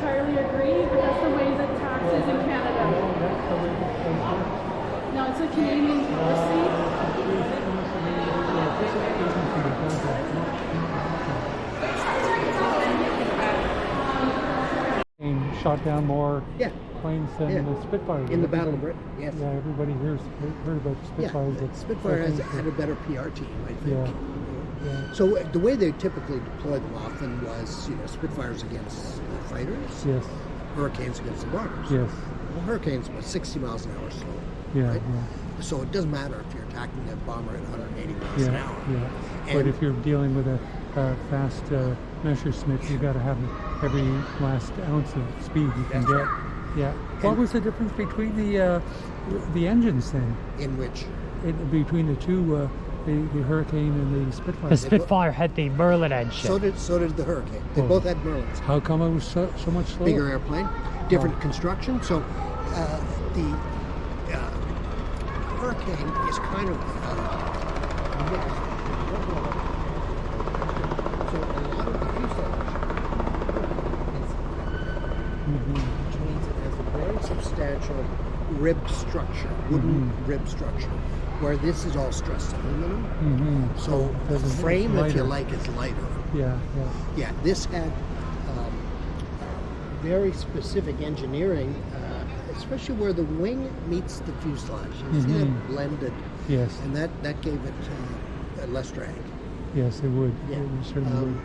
entirely agree, but that's the way that taxes in Canada. No, it's a Canadian policy. Shot down more Yeah. planes than the Spitfire. In the Battle of Britain, yes. Yeah, everybody heard about Spitfires. Yeah, Spitfire had a better PR team, I think. Yeah. Yeah. So the way they typically deployed them often was, Spitfires against the fighters, Yes. Hurricanes against the bombers. Yes. Well, Hurricanes was 60 miles an hour slow. Yeah. Right? Yeah. So it doesn't matter if you're attacking a bomber at 180 miles an Yeah. hour. Yeah. But And- if you're dealing with a fast Messerschmitt, you got to have every last ounce of speed you can That's get. right. Yeah. What was the difference between the engines then? In which Between the two, the Hurricane and the Spitfire? The Spitfire had the Merlin engine. so did the Hurricane. They both had Merlins. How come it was so much slower? Bigger airplane, different construction. So the Hurricane is kind of mixed. So a lot of the fuselage which means it has a very substantial rib structure, wooden rib structure, where this is all stressed aluminum. So the It's frame, if you lighter. like, is lighter. Yeah. Yeah. Yeah, this had very specific engineering, especially where the wing meets the fuselage. You see that blended, Yes. and that gave it less drag. Yes, it would. Yeah. It certainly would.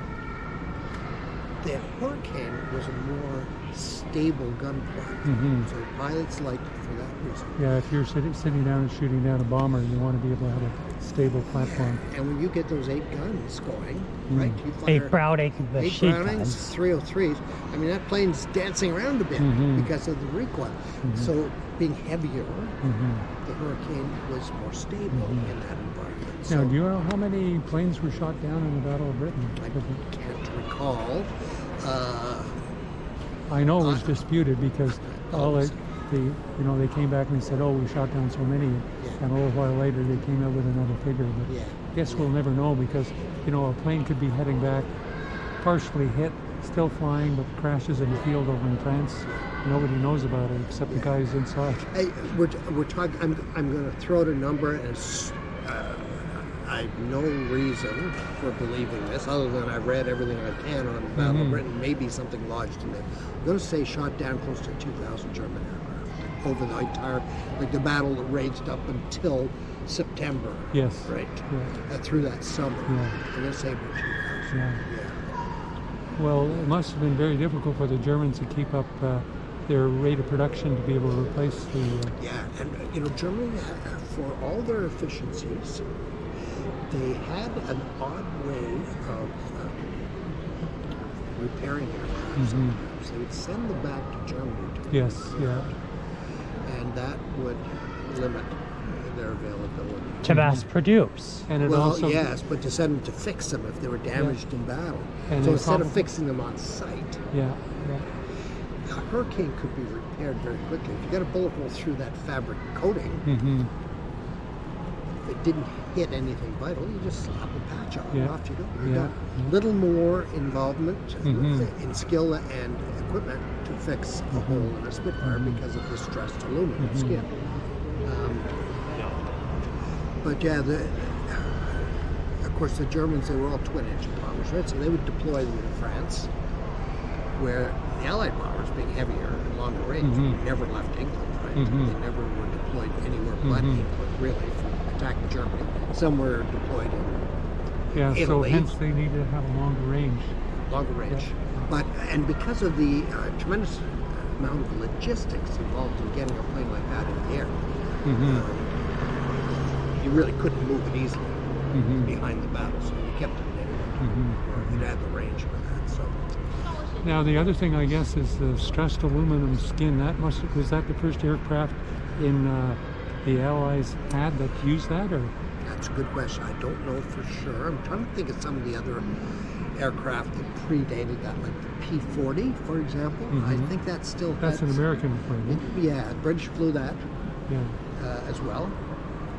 The Hurricane was a more stable gun platform, so pilots liked it for that reason. Yeah, if you're sitting down and shooting down a bomber, you want to be able to have a stable platform. And when you get those 8 guns going, right, you fire 8 Browning, the 8 sheet Brownings, guns. 303s. I mean, that plane's dancing around a bit because of the recoil. So being heavier, the Hurricane was more stable in that environment. Now, So do you know how many planes were shot down in the Battle of Britain? I can't recall. I know it was disputed because they came back and said, "Oh, we shot down so many," and a little while later they came out with another figure. But Yeah. I guess we'll never know because a plane could be heading back, partially hit, still flying, but crashes in a field over in France. Nobody knows about it except the guys inside. Hey, we're talking. I'm going to throw out a number as. I have no reason for believing this, other than I read everything I can on the Battle of Britain. Maybe something lodged in there. I'm going to say shot down close to 2,000 German aircraft over the entire, the battle that raged up until September. Yes. Right. Yeah. Through that summer. Yeah. I'm going to say about 2,000. Yeah. Well, it must have been very difficult for the Germans to keep up their rate of production to be able to replace the. Yeah, and Germany, for all their efficiencies, they had an odd way of repairing aircraft sometimes. They would send them back to Germany to be Yes. repaired, Yeah. and that would limit their availability. To mass produce. And it Well, also. yes, but to send them to fix them if they were damaged in battle. And So it instead of probably- fixing them on site, Yeah. a Hurricane could be repaired very quickly. If you got a bullet hole through that fabric coating, if it didn't hit anything vital, you just slap a patch on and off you go. You're done. Little more involvement in skill and equipment to fix a hole in a Spitfire because of the stressed aluminum skin. But yeah, of course the Germans, they were all twin-engine bombers, right? So they would deploy them in France, where the Allied bombers, being heavier and longer range, never left England, right? They never were deployed anywhere but England, really, for attacking Germany. Some were deployed in Yeah. So Italy. hence they need to have a longer range. Longer range. But, and because of the tremendous amount of logistics involved in getting a plane like that in the air, you really couldn't move it easily behind the battle, so you kept it in England. It had the range for that, so. Now the other thing I guess is the stressed aluminum skin. Was that the first aircraft in the Allies had that used that, or? That's a good question. I don't know for sure. I'm trying to think of some of the other aircraft that predated that, like the P-40, for example. I think that still That's an American plane. Yeah, the British flew that Yeah. as well,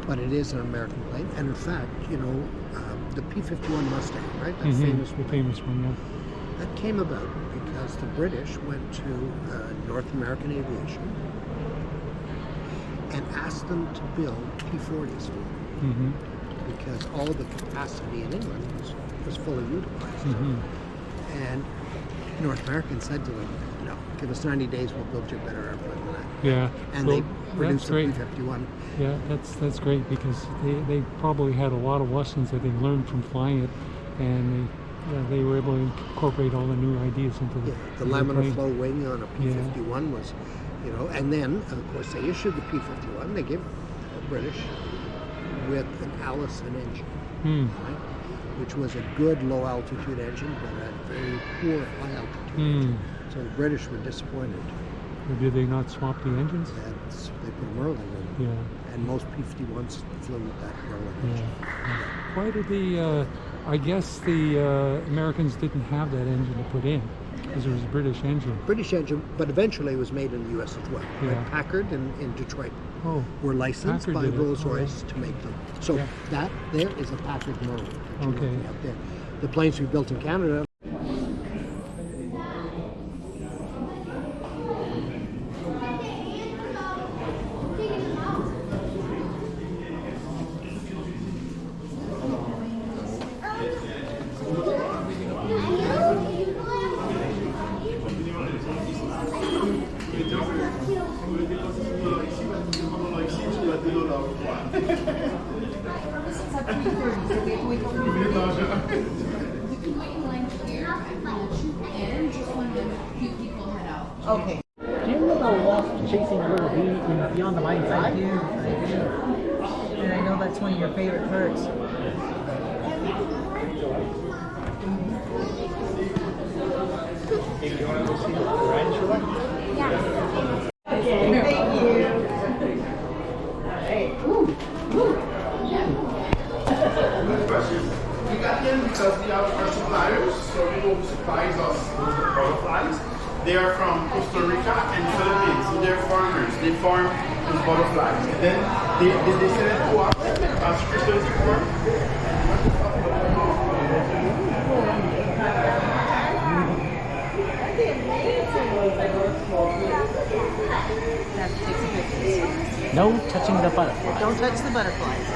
but it is an American plane. And in fact, the P-51 Mustang, right? That famous The one. famous one. Yeah. That came about because the British went to North American Aviation and asked them to build P-40s for them because all the capacity in England was fully utilized. And North American said to them, no, give us 90 days, we'll build you a better airplane than that. Yeah. And Well, they produced that's the great. P-51. Yeah, that's great because they probably had a lot of lessons that they learned from flying it, and they were able to incorporate all the new ideas into The laminar airplane. flow wing on a P-51 was, you know, and then of course they issued the P-51. They gave the British with an Allison engine, right? Which was a good low altitude engine, but a very poor high altitude engine. So the British were disappointed. Or did they not swap the engines? They put a Merlin in, and most P-51s flew with that Merlin engine. Why did I guess the Americans didn't have that engine to put in because it was a British engine. British engine, but eventually it was made in the U.S. as well. Yeah. Right? Packard in Detroit were licensed Packard by did it. Rolls-Royce to make them. So that there is a Packard Merlin that you're looking at there. The planes we built in Canada. Okay. Do you remember Wolf chasing a little bee in Beyond the Mind's Eye? I do. And I know that's one of your favorite birds. Hey, do you want to go see the tarantula? Yeah. Thank you. Hey. Good question. We got them because they are our suppliers, so people who supplies us with the butterflies. They are from Costa Rica and Philippines, so they're farmers. They farm these butterflies. And then they send it to us as Christmas for. No touching the butterfly. Don't touch the butterflies.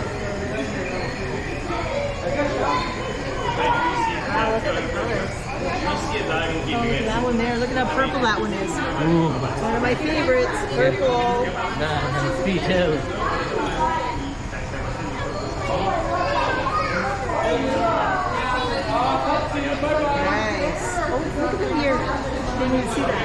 Wow, look at the colors. Oh, that one there. Look at how purple that one is. Ooh, One of my favorites. Purple. nice. Me too. Nice. Oh, look at them here. Didn't even see that.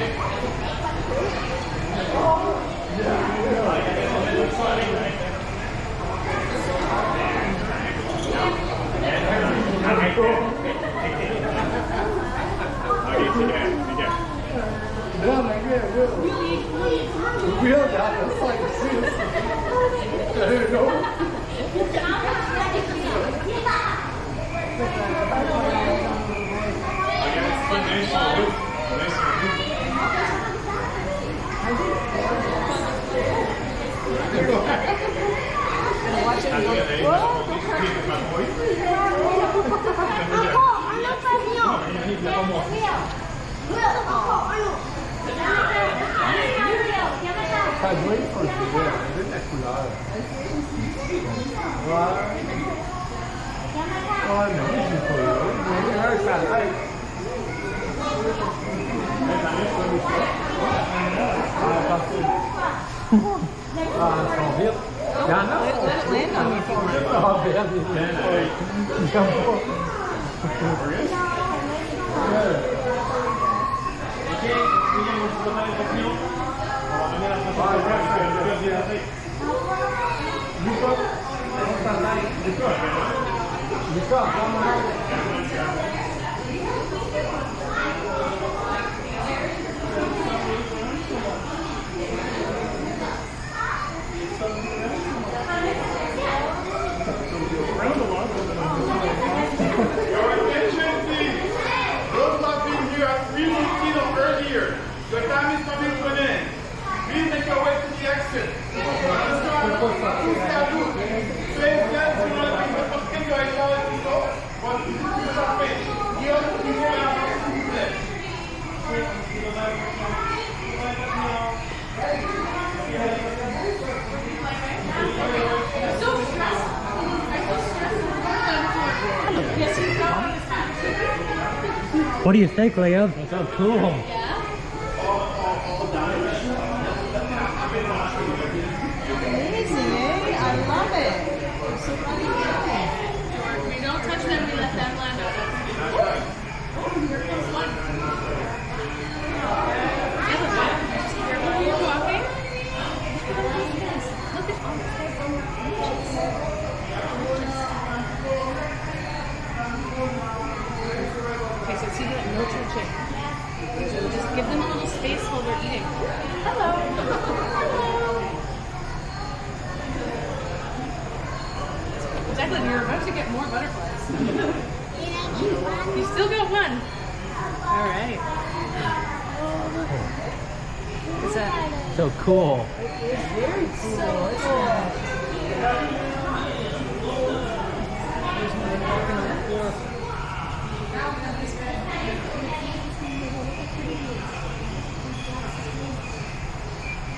Let it land on me for me. Your attention, please. Those who have been here at 3:15 or earlier, your time is coming to an end. Please make your way to the exit. But What do you think, Liam? That's so cool. Amazing, eh? I love it. They're so funny. We don't touch them, we let them land on us. Here comes one. Careful when you're walking. Look at all Okay, so see that no touching. So just give them a little space while they're eating. Hello. Declan, you're about to get more butterflies. You still got one. All right. What's that? So cool. Very cool. There's one walking on the floor.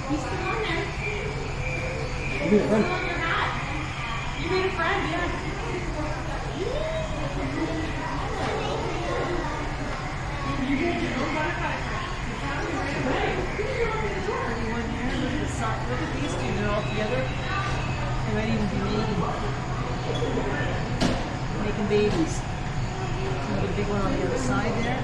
He's still on there. Be a friend. You made a friend, yeah. You did your own butterfly friend. Everyone here, look at the sock. Look at these two, they're all together. They might even be making babies. Another big one on the other side there.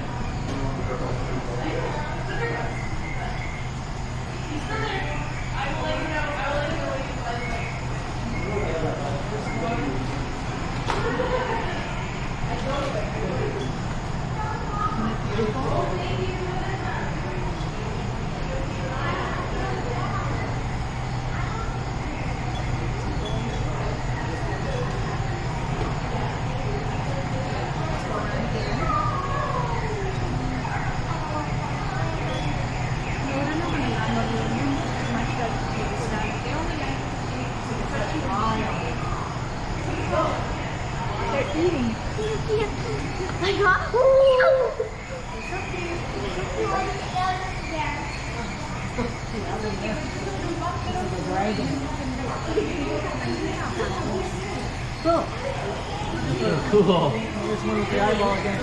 Cool. There's one with the eyeball again.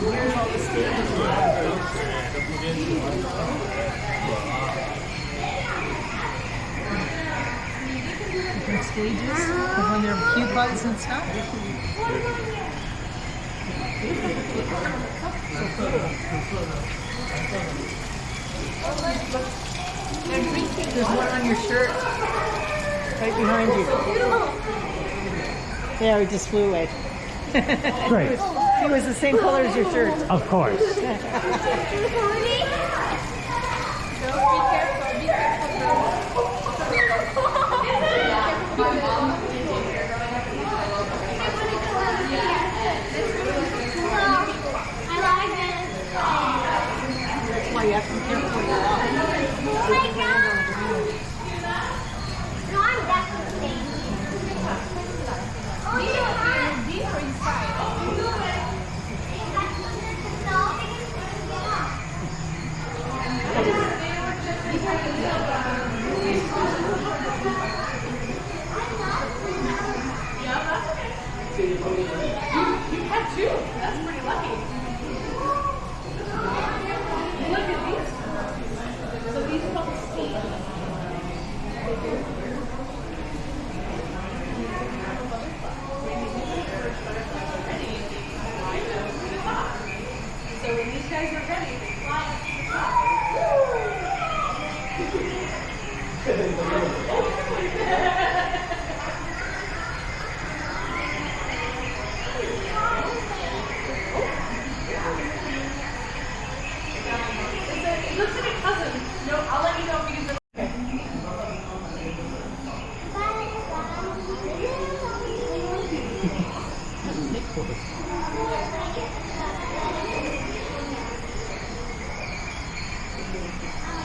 Here's all the stages. Different stages of when they're pupas and stuff. There's one on your shirt. Right behind you. Yeah, it just flew away. Great. It was the same color as your shirt. Of course. Be careful, be That's why you have to be careful when you're out. These are inside. You had two. That's pretty lucky. Look at these. So these are called steam. So when these guys are ready, fly up to the top. It looks like a cousin. No, I'll let you know because they're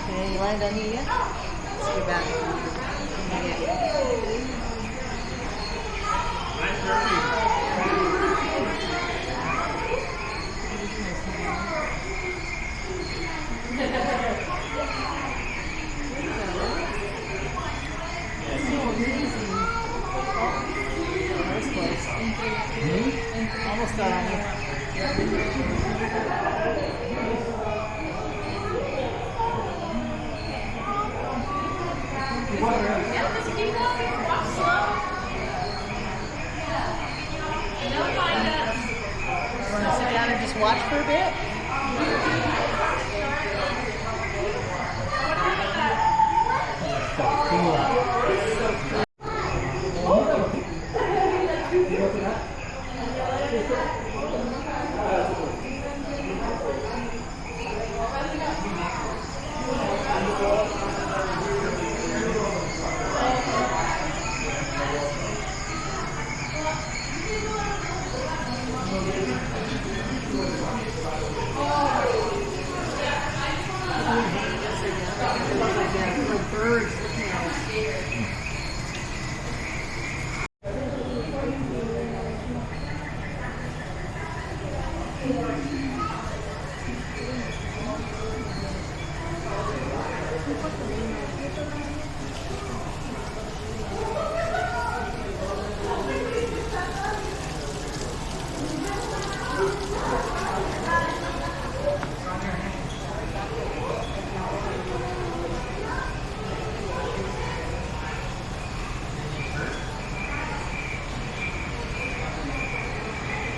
Okay, you land on you yet? Let's go back. So amazing. almost got on you. Yeah, just keep walking. Walk slow. And they'll find us. Want to sit down and just watch for a bit?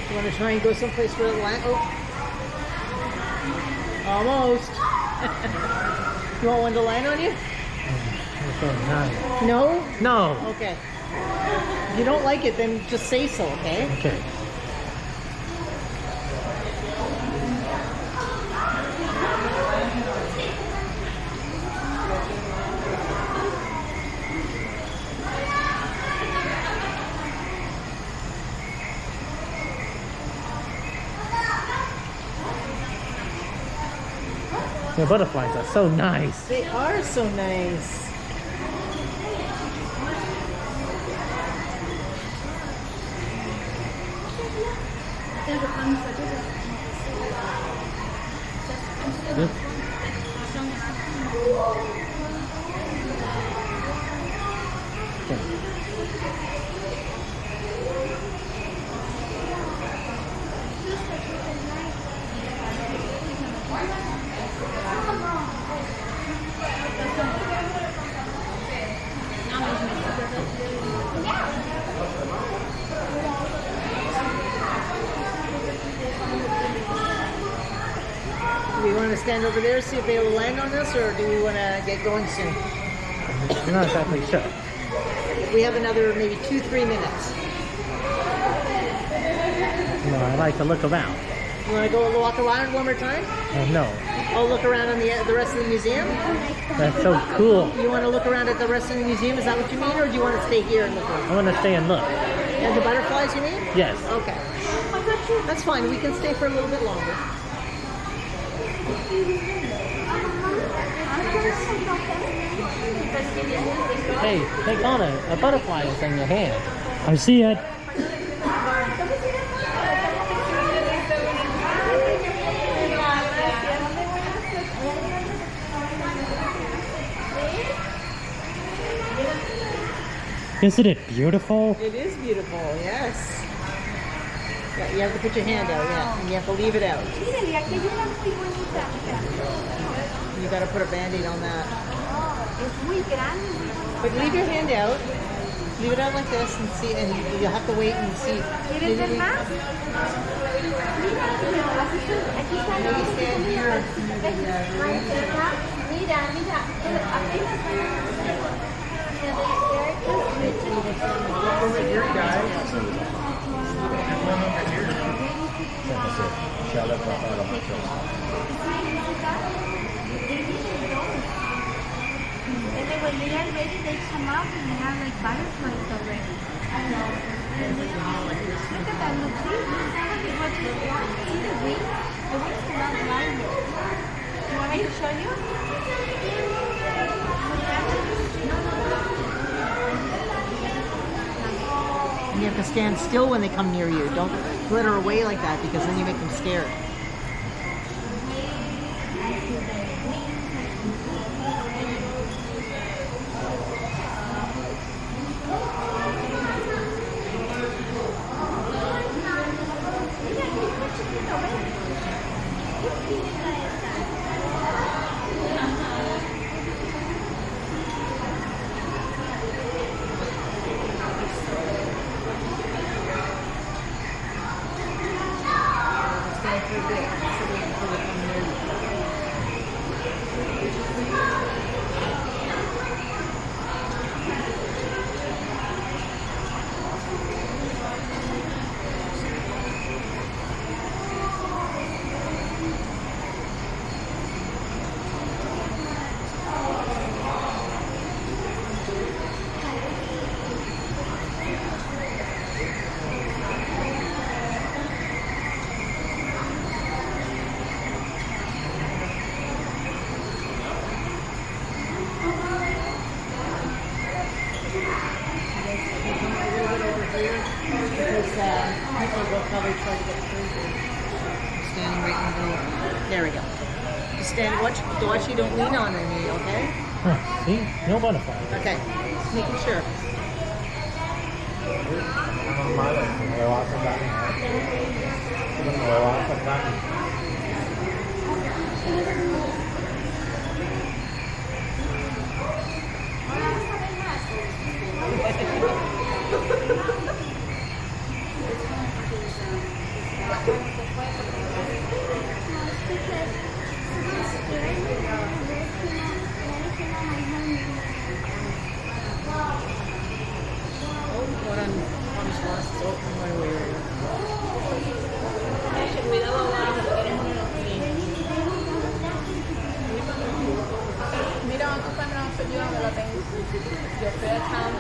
You want to try and go someplace where the land? Oh, almost. You want one to land on you? No? No. Okay. If you don't like it, then just say so, okay? Okay. The butterflies are so nice. They are so nice. Good. Do we want to stand over there, see if they will land on us, or do we want to get going soon? I'm not exactly sure. We have another maybe 2-3 minutes. No, I like to look around. You want to go walk around one more time? No, Oh, look around on the rest of the museum? that's so cool. You want to look around at the rest of the museum? Is that what you mean, or do you want to stay here and look around? I want to stay and look. And the butterflies, you mean? Yes. Okay. That's fine. We can stay for a little bit longer. Hey, take on a butterfly is in your hand. I see it. Isn't it beautiful? It is beautiful, yes. Yeah, you have to put your hand out, yeah, and you have to leave it out. You got to put a band-aid on that. But leave your hand out. Leave it out like this and see, and you'll have to wait and see. Maybe stand here. Over here, guys. And then when they are ready, they come out and they have like butterflies already. Look at that, look, see? See the wings? The wings come out live. You want me to show you? And you have to stand still when they come near you. Don't glitter away like that because then you make them scared. here because people will probably try to get through here. Standing right in the middle. There we go. Just stand. Watch you don't lean on me, okay? Huh, see? No butterfly. Okay. Just making sure. Mira, ocupan na sa diyo wala tayong your fair town.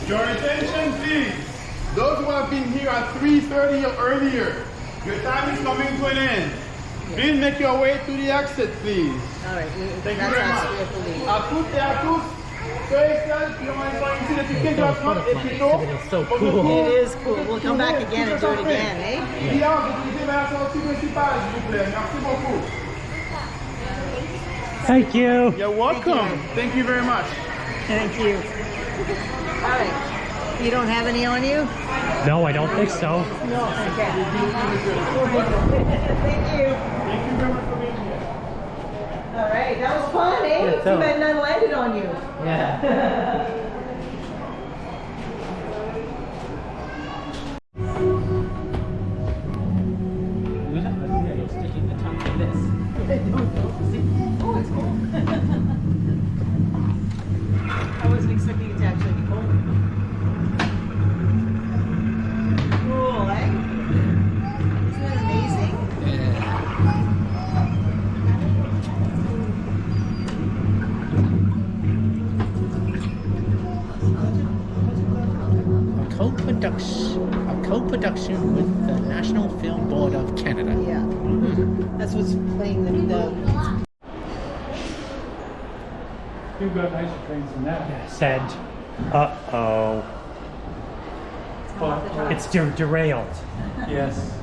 Your attention, please. Those who have been here at 3:30 or earlier, your time is coming to an end. Please make your way to the exit, please. All right. Thank you That's very us. much. We have to leave. À toutes et à tous, soyez seuls, puis on va ici le ticket de l'enfant et plutôt. It's so cool. It is cool. We'll come back again and do it again, eh? Bien, vous utilisez la sortie principale, s'il vous plaît. Merci beaucoup. Thank you. You're welcome. Thank you very much. Thank you. All right. You don't have any on you? No, I don't think so. No. Okay. Thank you. Thank you very much for being here. All right. That was fun, eh? Yeah, Too bad none landed on you. Yeah. I wasn't expecting it to actually be cold. Cool, eh? Isn't that amazing? A co-production with the National Film Board of Canada. Yeah. That's what's playing the You've got nicer trains than that. Said, uh-oh. It's derailed. Yes.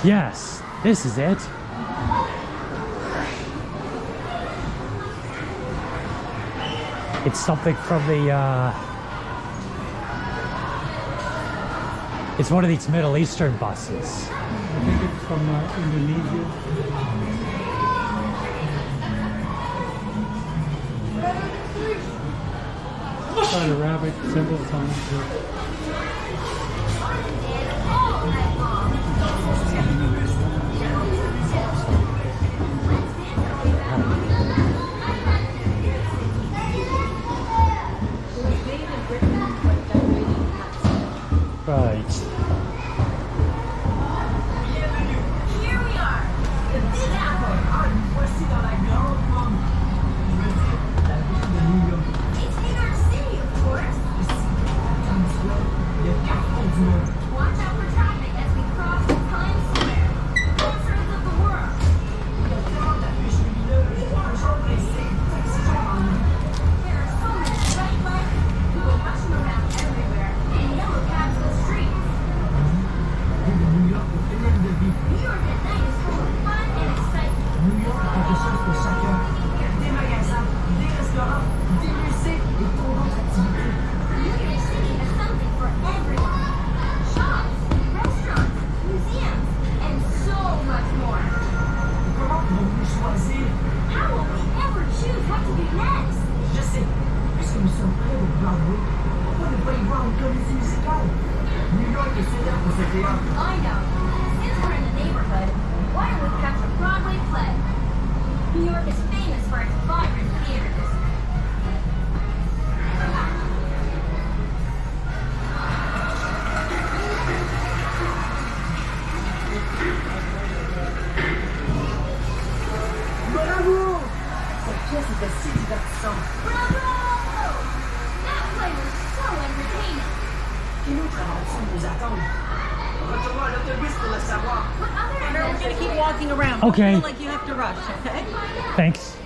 Yes, this is it. It's something from the, it's one of these Middle Eastern buses. I think it's from Indonesia. It's got Arabic symbols on it. C'était si divertissant. Bravo! That play was so entertaining. Quelle autre aventure nous attend? Retournons à l'autobus pour le savoir. What other We're gonna adventures keep did- walking around. Okay. Don't feel like you have to rush, okay? Thanks.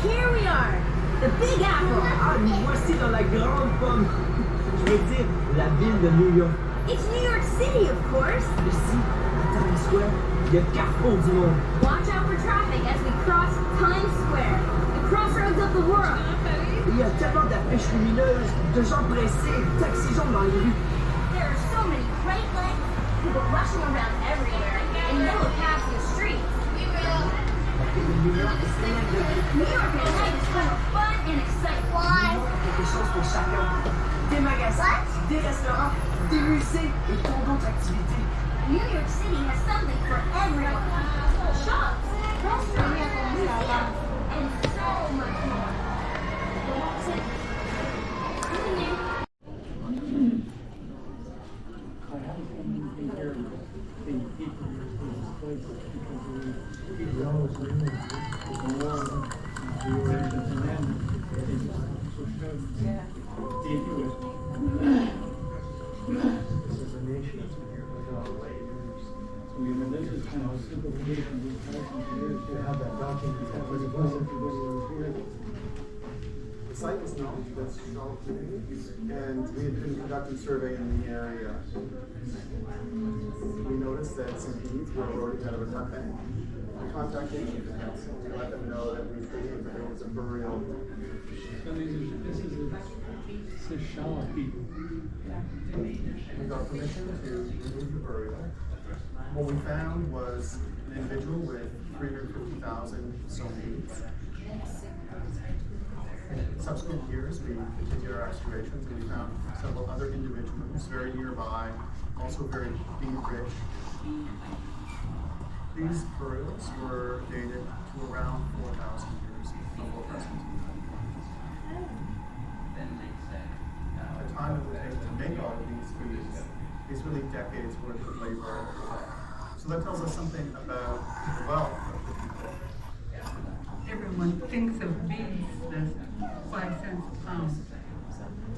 Here we are, the Big Apple. Ah, nous voici dans la grande pomme. Je veux dire, la ville de New York. It's New York City, of course. Ici, à Times Square, il y a le carrefour du monde. Watch out for traffic as we cross Times Square, the crossroads of the world. Il y a tellement d'affiches lumineuses, de gens pressés, de taxis jaunes dans les rues. There are so many bright lights, people rushing around everywhere, and yellow cabs in the streets. New York est plein de New York at night is full of fun and excitement. Why? quelque chose pour chacun. Des magasins, des restaurants, des musées et tant d'autres activités. New York City has something for everyone. Shops, restaurants, and so much more. The site is known, that's Charlotte community, and we had been conducting survey in the area. We noticed that some beads were eroding out of a cut bank. We contacted the council to let them know that we believe that there was a burial. So this is Shaw people. We got permission to remove the burial. What we found was an individual with 350,000 sewn beads. In subsequent years, we continued our excavations and we found several other individuals very nearby, also very bead rich. These burials were dated to around 4,000 years before present. The time it would take to make all of these beads is really decades worth of labor. So that tells us something about the wealth of the people. Everyone thinks of beads as 5 cents a pound.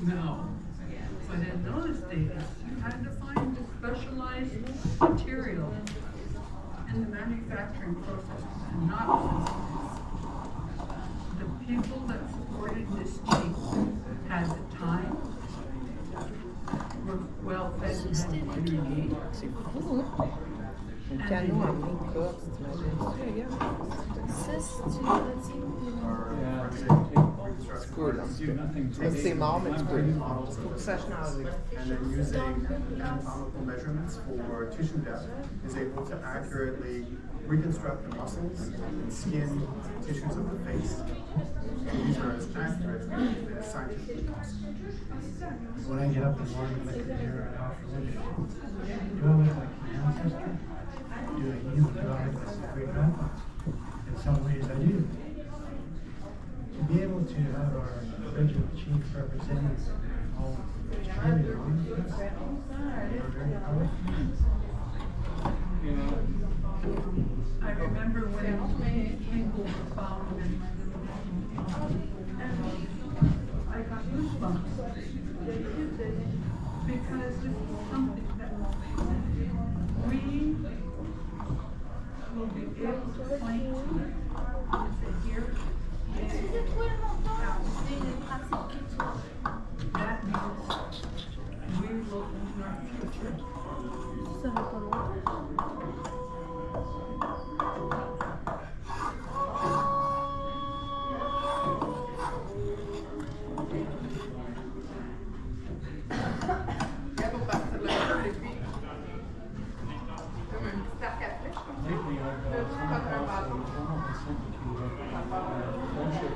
No. But in those days, you had to find a specialized material in the manufacturing process and not the people that supported this chief had the time, were well fed and had what you need. Un canot en main courte, t'imagines? Ça, si tu Tu peux, là. C'est mort, mais tu peux. Faut que ça change. And then using anatomical measurements for tissue depth is able to accurately reconstruct the muscles and skin tissues of the face. So these are as accurate as scientifically possible. When I get up in the morning, I can hear it off the window. Do I look like my ancestor? Do I look like my great grandpa? In some ways I do. To be able to have our original chief represented all Australia, we're very proud. I remember when people were found and I got goosebumps because this is something that we will be able to point to and say, here, that means we will in our future. Lately, I've come across one of the sent to friendship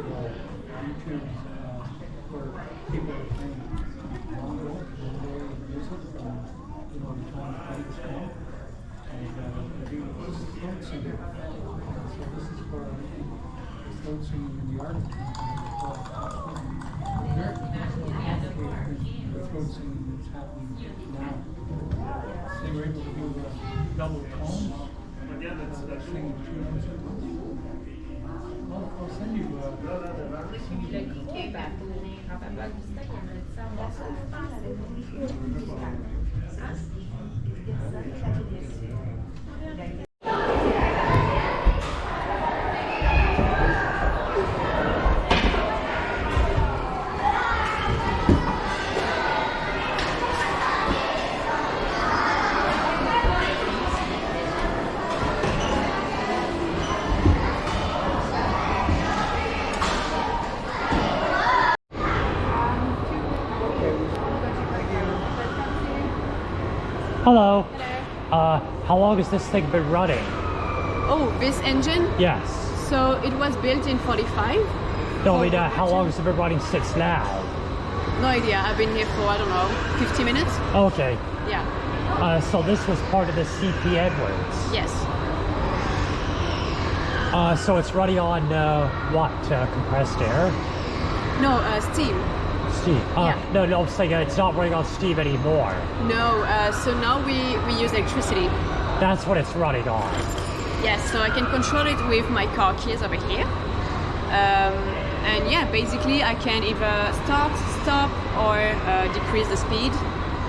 YouTube where people are playing Mongo and they music from the time the fight is come. And they do throat singing. So this is for the throat singing in the artist. The throat singing that's happening now. They were able to do double tones. Yeah, that's singing 2 notes at once. I'll send you Hello. How long has this thing been running? Oh, this engine? Yes. So it was built in 45. No, I mean, how long has it been running since now? No idea. I've been here for, I don't know, 50 minutes? Okay. Yeah. So this was part of the CP Edwards. Yes. So it's running on what? Compressed air? No, steam. Steam. Yeah. No, I'm saying it's not running on steam anymore. No, so now we use electricity. That's what it's running on. Yes, so I can control it with my car keys over here. And yeah, basically I can either stop, or decrease the speed.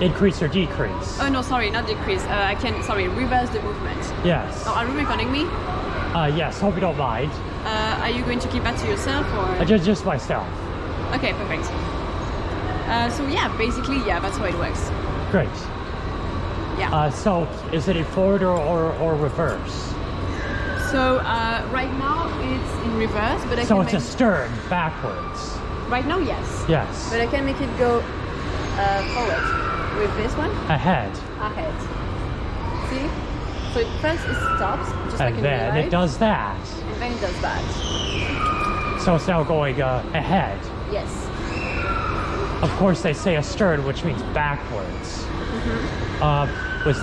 Increase or decrease? Oh no, sorry, not decrease. I can, reverse the movement. Yes. Oh, are you recording me? Yes, hope you don't mind. Are you going to keep that to yourself or? Just myself. Okay, perfect. So yeah, basically, yeah, that's how it works. Great. Yeah. So is it in forward or reverse? So right now it's in reverse, but I so can it's a stern backwards. Right now, yes. Yes. But I can make it go forward with this one. Ahead. Ahead. See? So first it stops, just like in And then real life. it does that. And then it does that. So it's now going ahead. Yes. Of course, they say astern, which means backwards. Was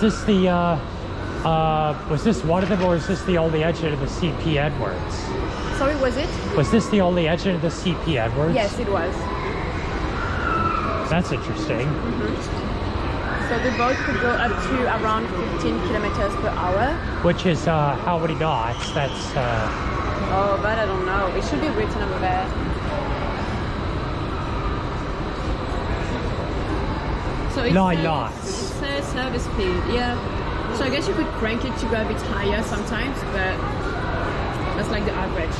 this one of them, or is this the only engine of the CP Edwards? Sorry, was it? Was this the only engine of the CP Edwards? Yes, it was. That's interesting. So the boat could go up to around 15 kilometers per hour. Which is how many knots? That's. Oh, but I don't know. It should be written over there. So it 9 says, knots. It says service speed, yeah. So I guess you could crank it to go a bit higher sometimes, but that's like the average.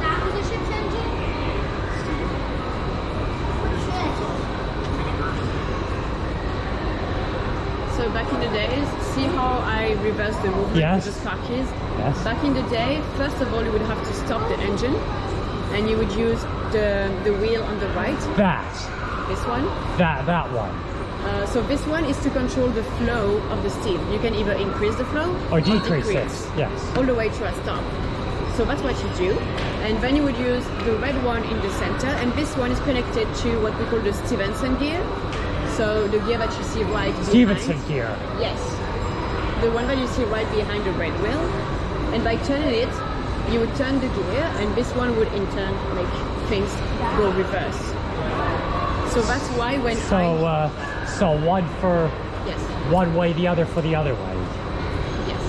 That was a ship's engine? So back in the days, see how I reversed the movement Yes. with the car keys? Yes. Back in the day, first of all, you would have to stop the engine, and you would use the wheel on the right. That. This one. That one. So this one is to control the flow of the steam. You can either increase the flow Or decrease it. Yes. all the way to a stop. So that's what you do. And then you would use the red one in the center, and this one is connected to what we call the Stevenson gear. So the gear that you see right Stevenson behind. gear. Yes. The one that you see right behind the red wheel. And by turning it, you would turn the gear, and this one would in turn make things go reverse. So that's why when So one for Yes. one way, the other for the other way. Yes.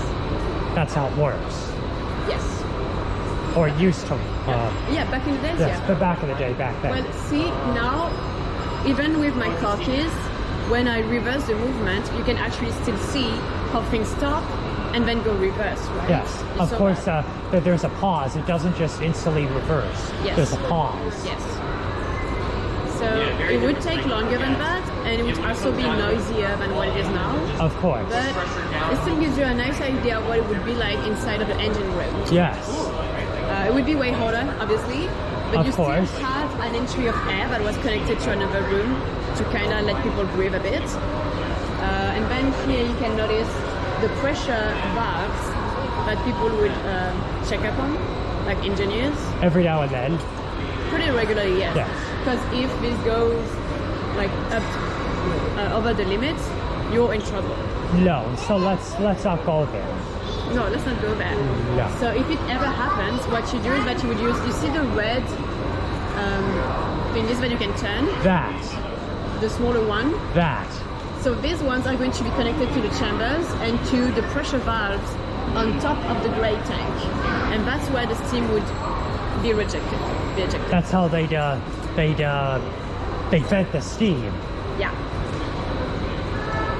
That's how it works. Yes. Or it used to. Yeah, back in the days, Yes, yeah. but back in the day, back then. Well, see, now, even with my car keys, when I reverse the movement, you can actually still see how things stop and then go reverse, right? Yes, You of saw course, that. there's a pause. It doesn't just instantly reverse. Yes. There's a pause. Yes. So it would take longer than that, and it would also be noisier than what it is now. Of course. But it still gives you a nice idea of what it would be like inside of the engine room. Yes. It would be way hotter, obviously, but Of you course. still had an entry of air that was connected to another room to kind of let people breathe a bit. And then here you can notice the pressure valves that people would check up on, like engineers. Every now and then. Pretty regularly, yes. Yes. Because if this goes like up over the limits, you're in trouble. No, so let's not go there. No, let's not go there. Yeah. So if it ever happens, what you do is that you would use, you see the red thingies that you can turn? That. The smaller one? That. So these ones are going to be connected to the chambers and to the pressure valves on top of the gray tank. And that's where the steam would be ejected. That's how they'd vent the steam. Yeah.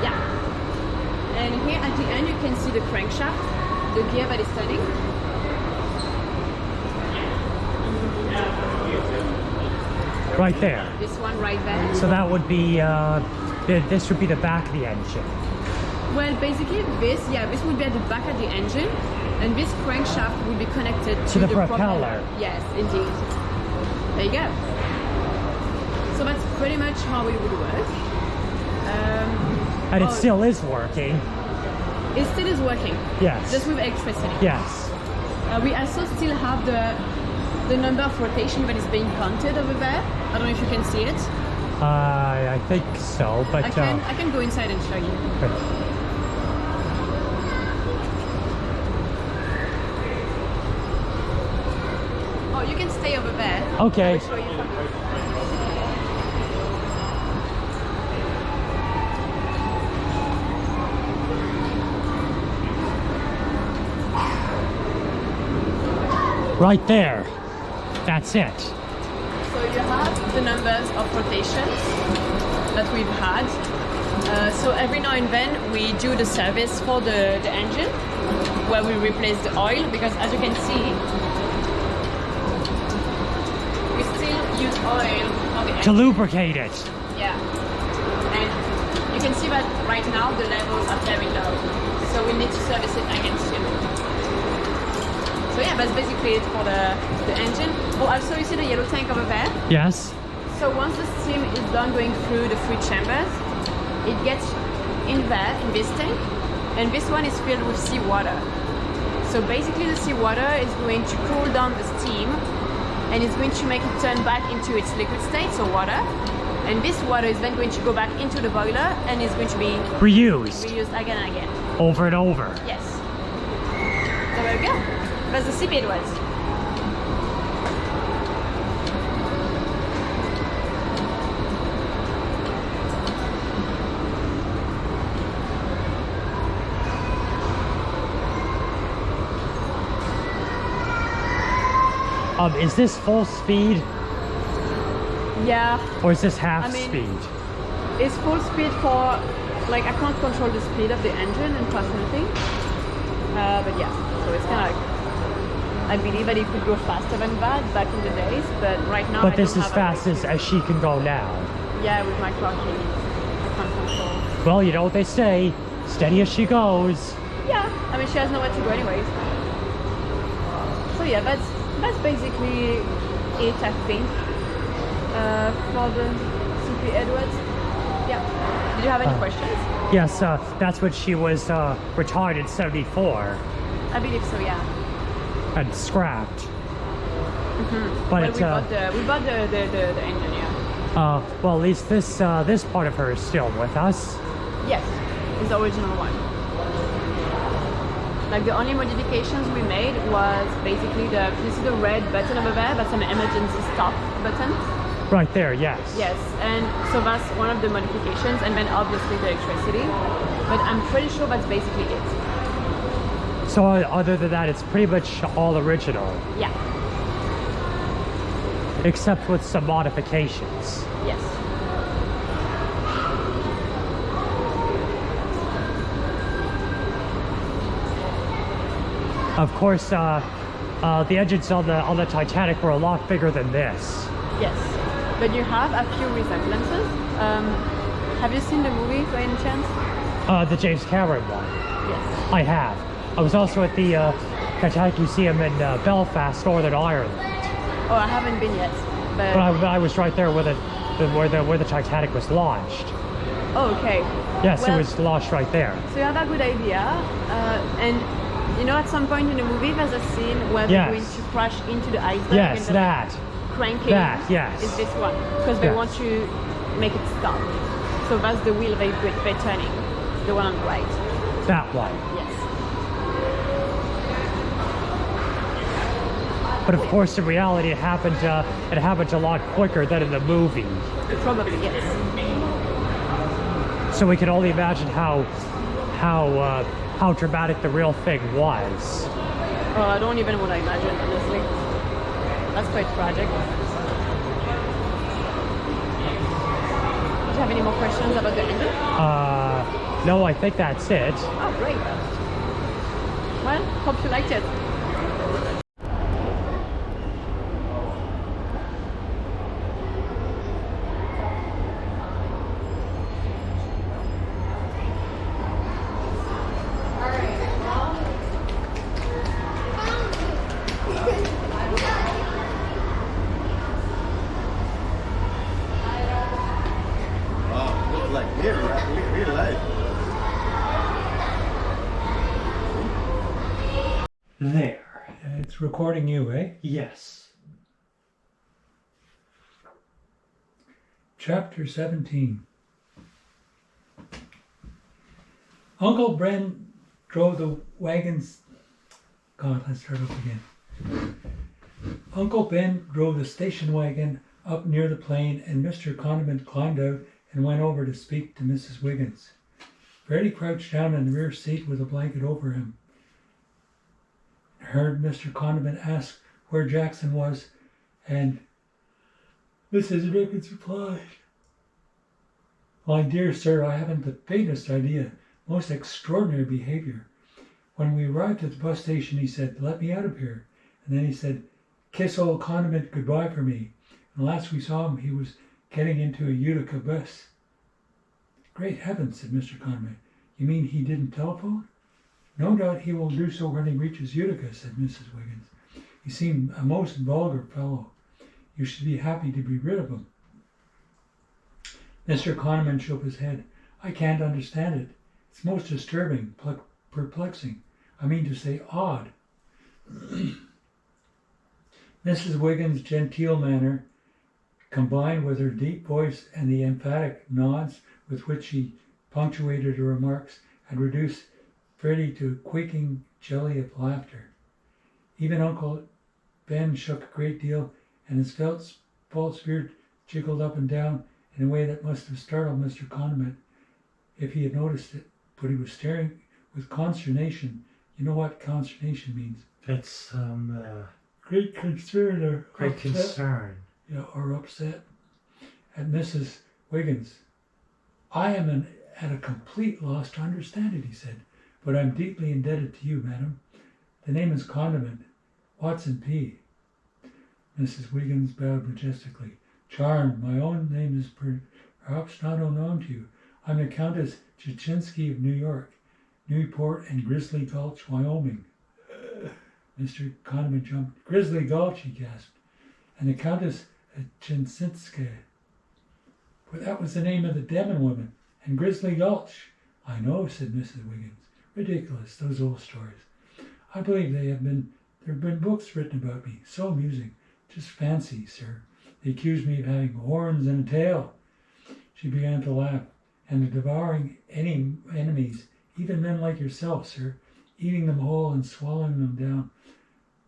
Yeah. And here at the end you can see the crankshaft, the gear that is turning. Right there. This one right there. So that would be, this would be the back of the engine. Well, basically this would be at the back of the engine, and this crankshaft would be connected to the the propeller. Yes, indeed. There you go. So that's pretty much how it would work. And it still is working. It still is working. Yes. Just with electricity. Yes. We also still have the number of rotation that is being counted over there. I don't know if you can see it. I think so, but I can go inside and show you. Oh, you can stay over there. Okay. I will show you from here. Right there. That's it. So you have the numbers of rotations that we've had. So every now and then we do the service for the engine where we replace the oil, because as you can see, we still use oil on the engine. To lubricate it. Yeah. And you can see that right now the levels are very low. So we need to service it again soon. So yeah, that's basically it for the engine. Oh, also you see the yellow tank over there? Yes. So once the steam is done going through the 3 chambers, it gets in there, in this tank, and this one is filled with seawater. So basically the seawater is going to cool down the steam, and it's going to make it turn back into its liquid state, so water. And this water is then going to go back into the boiler, and is going to be reused again and again. Over and over. Yes. So there we go. That's the seabed was. Is this full speed? Yeah. Or is this half speed? It's full speed for, like, I can't control the speed of the engine, unfortunately. But yeah, so it's kind of like, I believe that it could go faster than that back in the days, but right now But this is fast as she can go now. Yeah, with my clocking, I can't control. Well, you know what they say, steady as she goes. Yeah, I mean, she has nowhere to go anyways. So yeah, that's basically it, I think, for the CP Edwards. Yeah. Did you have any questions? Yes, that's what she was retired in '74. I believe so, yeah. And scrapped. Mm-hmm. But we bought the engine, yeah. Well, at least this part of her is still with us. Yes, it's the original one. Like the only modifications we made was basically you see the red button over there, that's an emergency stop button. Right there, yes. Yes, and so that's one of the modifications, and then obviously the electricity. But I'm pretty sure that's basically it. So other than that, it's pretty much all original. Yeah. Except with some modifications. Yes. Of course, the engines on the Titanic were a lot bigger than this. Yes, but you have a few resemblances. Have you seen the movie by any chance? The James Cameron one. Yes. I have. I was also at the Titanic Museum in Belfast, Northern Ireland. Oh, I haven't been yet, but I was right there where the Titanic was launched. Oh, okay. Yes, well, it was launched right there. So you have a good idea, and you know, at some point in the movie, there's a scene where they're going to crash into the iceberg. Yes, and that. Cranking. That, yes. Is this one because they want to make it stop. So that's the wheel they're turning, the one on the right. That one. Yes. But of course, in reality, it happened a lot quicker than in the movie. Probably, yes. So we can only imagine how dramatic the real thing was. Oh, I don't even want to imagine, honestly. That's quite tragic. Do you have any more questions about the engine? No, I think that's it. Oh, great. Well, hope you liked it. There. It's recording you, eh? Yes. Chapter 17. Uncle Ben drove the wagons. God, let's start up again. Uncle Ben drove the station wagon up near the plane, and Mr. Condiment climbed out and went over to speak to Mrs. Wiggins. Freddie crouched down in the rear seat with a blanket over him. Heard Mr. Condiment ask where Jackson was, and Mrs. Wiggins replied, "My dear sir, I haven't the faintest idea. Most extraordinary behavior. When we arrived at the bus station, he said, 'Let me out of here.' And then he said, 'Kiss old Condiment goodbye for me.' And last we saw him, he was getting into a Utica bus." "Great heavens," said Mr. Condiment. "You mean he didn't telephone?" "No doubt he will do so when he reaches Utica," said Mrs. Wiggins. "He seemed a most vulgar fellow. You should be happy to be rid of him." Mr. Condiment shook his head. "I can't understand it. It's most disturbing, perplexing. I mean to say odd." Mrs. Wiggins' genteel manner, combined with her deep voice and the emphatic nods with which she punctuated her remarks, had reduced Freddie to a quaking jelly of laughter. Even Uncle Ben shook a great deal, and his false beard jiggled up and down in a way that must have startled Mr. Condiment if he had noticed it, but he was staring with consternation. You know what consternation means? It's Great concern or great upset. concern. Yeah, or upset at Mrs. Wiggins. "I am at a complete loss to understand it," he said, "but I'm deeply indebted to you, madam. The name is Condiment, Watson P." Mrs. Wiggins bowed majestically. "Charmed. My own name is perhaps not unknown to you. I'm the Countess Jachinsky of New York, Newport and Grizzly Gulch, Wyoming." Mr. Condiment jumped. "Grizzly Gulch," he gasped. "And the Countess Jachinsky. But that was the name of the Demon woman. And Grizzly Gulch." "I know," said Mrs. Wiggins. "Ridiculous, those old stories. I believe there have been books written about me. So amusing. Just fancy, sir. They accused me of having horns and a tail." She began to laugh. "And of devouring any enemies, even men like yourself, sir, eating them whole and swallowing them down,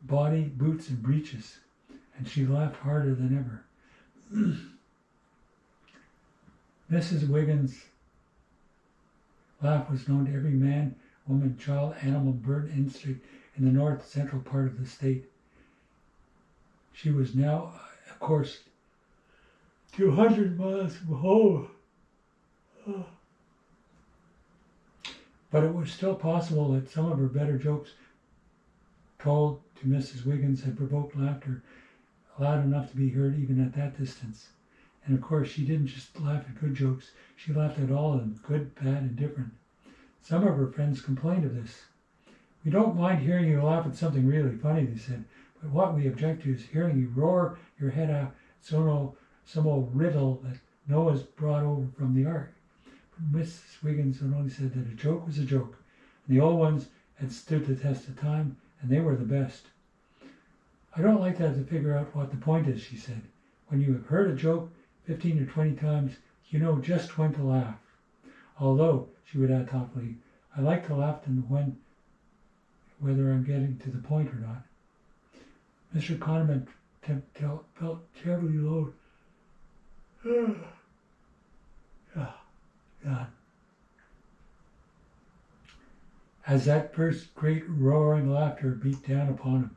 body, boots, and breeches." And she laughed harder than ever. Mrs. Wiggins' laugh was known to every man, woman, child, animal, bird, insect in the north central part of the state. She was now, of course, 200 miles from home. But it was still possible that some of her better jokes told to Mrs. Wiggins had provoked laughter loud enough to be heard even at that distance. And of course, she didn't just laugh at good jokes, she laughed at all of them, good, bad, and different. Some of her friends complained of this. "We don't mind hearing you laugh at something really funny," they said, "but what we object to is hearing you roar your head out some old riddle that Noah's brought over from the ark." But Mrs. Wiggins only said that a joke was a joke, and the old ones had stood the test of time, and they were the best. "I don't like to have to figure out what the point is," she said. "When you have heard a joke 15 or 20 times, you know just when to laugh. Although," she would add thoughtfully, "I like to laugh when, whether I'm getting to the point or not." Mr. Condiment felt terribly low. God. As that first great roaring laughter beat down upon him.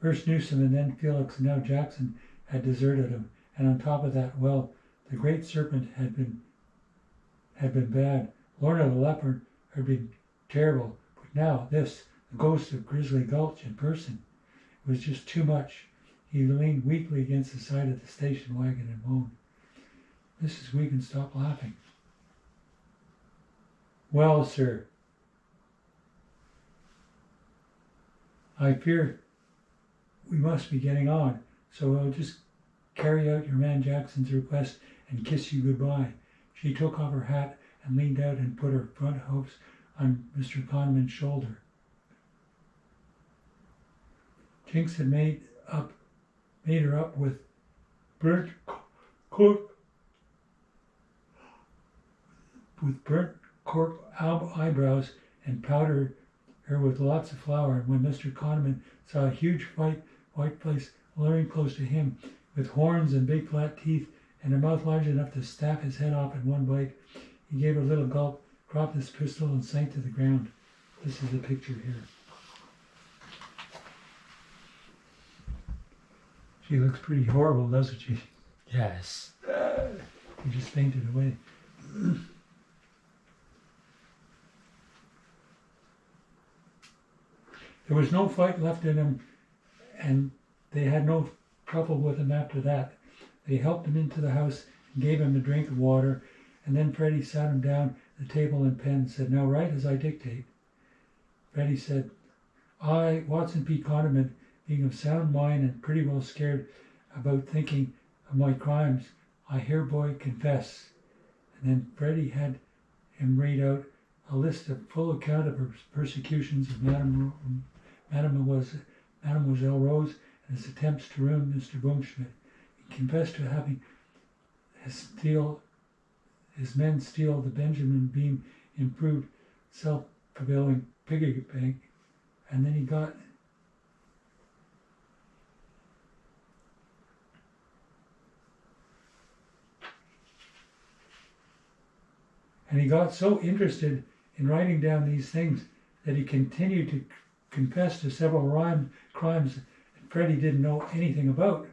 First Newsom and then Felix and now Jackson had deserted him, and on top of that, well, the great serpent had been bad. Lorna the leopard had been terrible, but now this, the ghost of Grizzly Gulch in person, it was just too much. He leaned weakly against the side of the station wagon and moaned. Mrs. Wiggins stopped laughing. "Well, sir, I fear we must be getting on, so I'll just carry out your man Jackson's request and kiss you goodbye." She took off her hat and leaned out and put her front hoofs on Mr. Condiment's shoulder. Jinx had made her up with burnt cork eyebrows and powdered her with lots of flour. And when Mr. Condiment saw a huge white place luring close to him, with horns and big flat teeth and a mouth large enough to snap his head off in one bite, he gave a little gulp, dropped his pistol, and sank to the ground. This is the picture here. She looks pretty horrible, doesn't she? Yes. He just fainted away. There was no fight left in him, and they had no trouble with him after that. They helped him into the house and gave him a drink of water, and then Freddie sat him down at the table and pen and said, "Now write as I dictate." Freddie said, "I, Watson P. Condiment, being of sound mind and pretty well scared about thinking of my crimes, I hereby confess." And then Freddie had him read out a list of full account of her persecutions of Mademoiselle Rose and his attempts to ruin Mr. Boomschmidt. He confessed to having his men steal the Benjamin Bean improved self-prevailing piggy bank, and then he got so interested in writing down these things that he continued to confess to several crimes that Freddie didn't know anything about.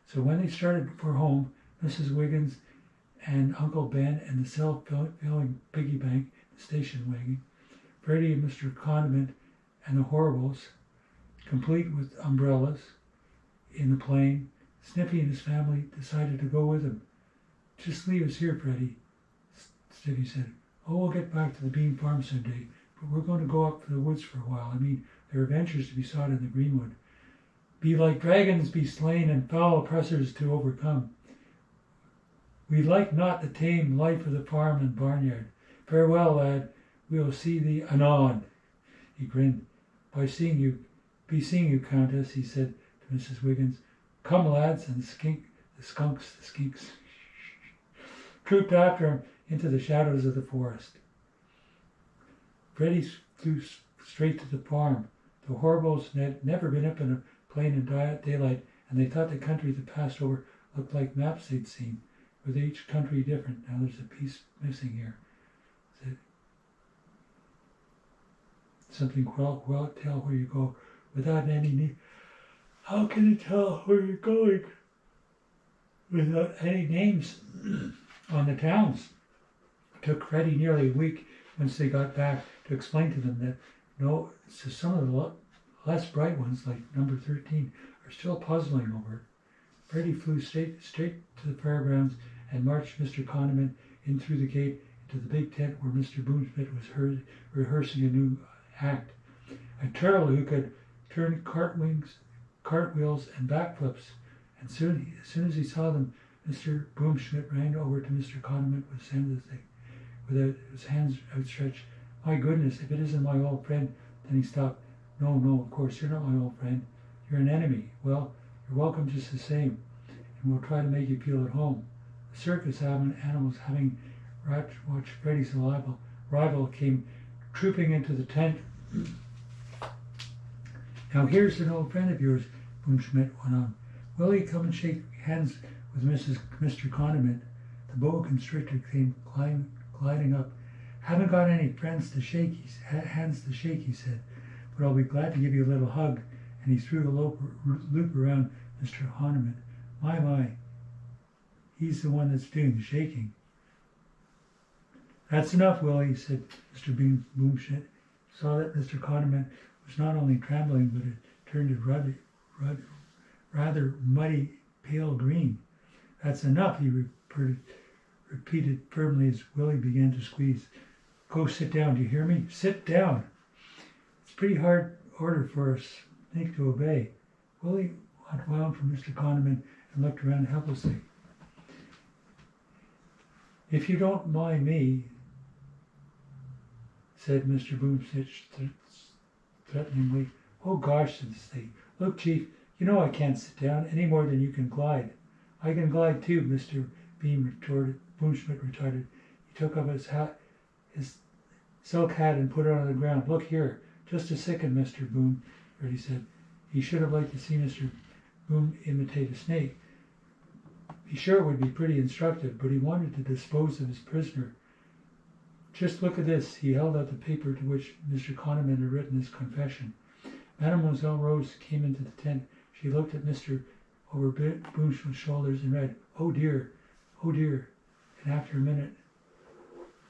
So when they started for home, Mrs. Wiggins and Uncle Ben and the self-filling piggy bank, the station wagon, Freddie and Mr. Condiment and the Horribles, complete with umbrellas, in the plane, Snippy and his family decided to go with him. "Just leave us here, Freddie," Snippy said. "Oh, we'll get back to the Bean Farm someday, but we're going to go up to the woods for a while. I mean, there are adventures to be sought in the greenwood. Be like dragons be slain and foul oppressors to overcome. We like not the tame life of the farm and barnyard. Farewell, lad. We'll see thee anon." He grinned. Be seeing you, Countess," he said to Mrs. Wiggins. "Come, lads," and the skinks, trooped after him into the shadows of the forest. Freddie flew straight to the farm. The Horribles had never been up in a plane in daylight, and they thought the country that passed over looked like maps they'd seen, with each country different. Now there's a piece missing here. Said, something tell where you go without any need. How can it tell where you're going without any names on the towns? It took Freddie nearly a week once they got back to explain to them that so some of the less bright ones, like number 13, are still puzzling over it. Freddie flew straight to the fairgrounds and marched Mr. Condiment in through the gate into the big tent where Mr. Boomschmidt was rehearsing a new act. A turtle who could turn cartwheels and backflips. And as soon as he saw them, Mr. Boomschmidt ran over to Mr. Condiment with his hands outstretched. "My goodness, if it isn't my old friend." Then he stopped. No, of course, you're not my old friend. You're an enemy. Well, you're welcome just the same, and we'll try to make you feel at home. The circus animals, having watched Freddie's rival, came trooping into the tent. "Now here's an old friend of yours," Boomschmidt went on. "Will you come and shake hands with Mr. Condiment?" The boa constrictor came gliding up. "Haven't got any hands to shake," he said, "but I'll be glad to give you a little hug." And he threw the loop around Mr. Condiment. My, he's the one that's doing the shaking. "That's enough, Willie," said Mr. Boomschmidt. Saw that Mr. Condiment was not only trembling, but it turned a rather muddy, pale green. "That's enough," he repeated firmly as Willie began to squeeze. "Go sit down, do you hear me? Sit down." It's a pretty hard order for a snake to obey. Willie unwound from Mr. Condiment and looked around helplessly. "If you don't mind me," said Mr. Boomschmidt threateningly. "Oh gosh," said the snake. Look, Chief, you know I can't sit down any more than you can glide. I can glide too, Mr. Boomschmidt retorted. He took up his silk hat and put it on the ground. Look here, just a second, Mr. Boom, Freddie said. He should have liked to see Mr. Boom imitate a snake. Be sure it would be pretty instructive, but he wanted to dispose of his prisoner. Just look at this. He held out the paper to which Mr. Kahneman had written his confession. Mademoiselle Rose came into the tent. She looked at Mr. over Boomschmidt's shoulders and read, "Oh dear, oh dear." And after a minute,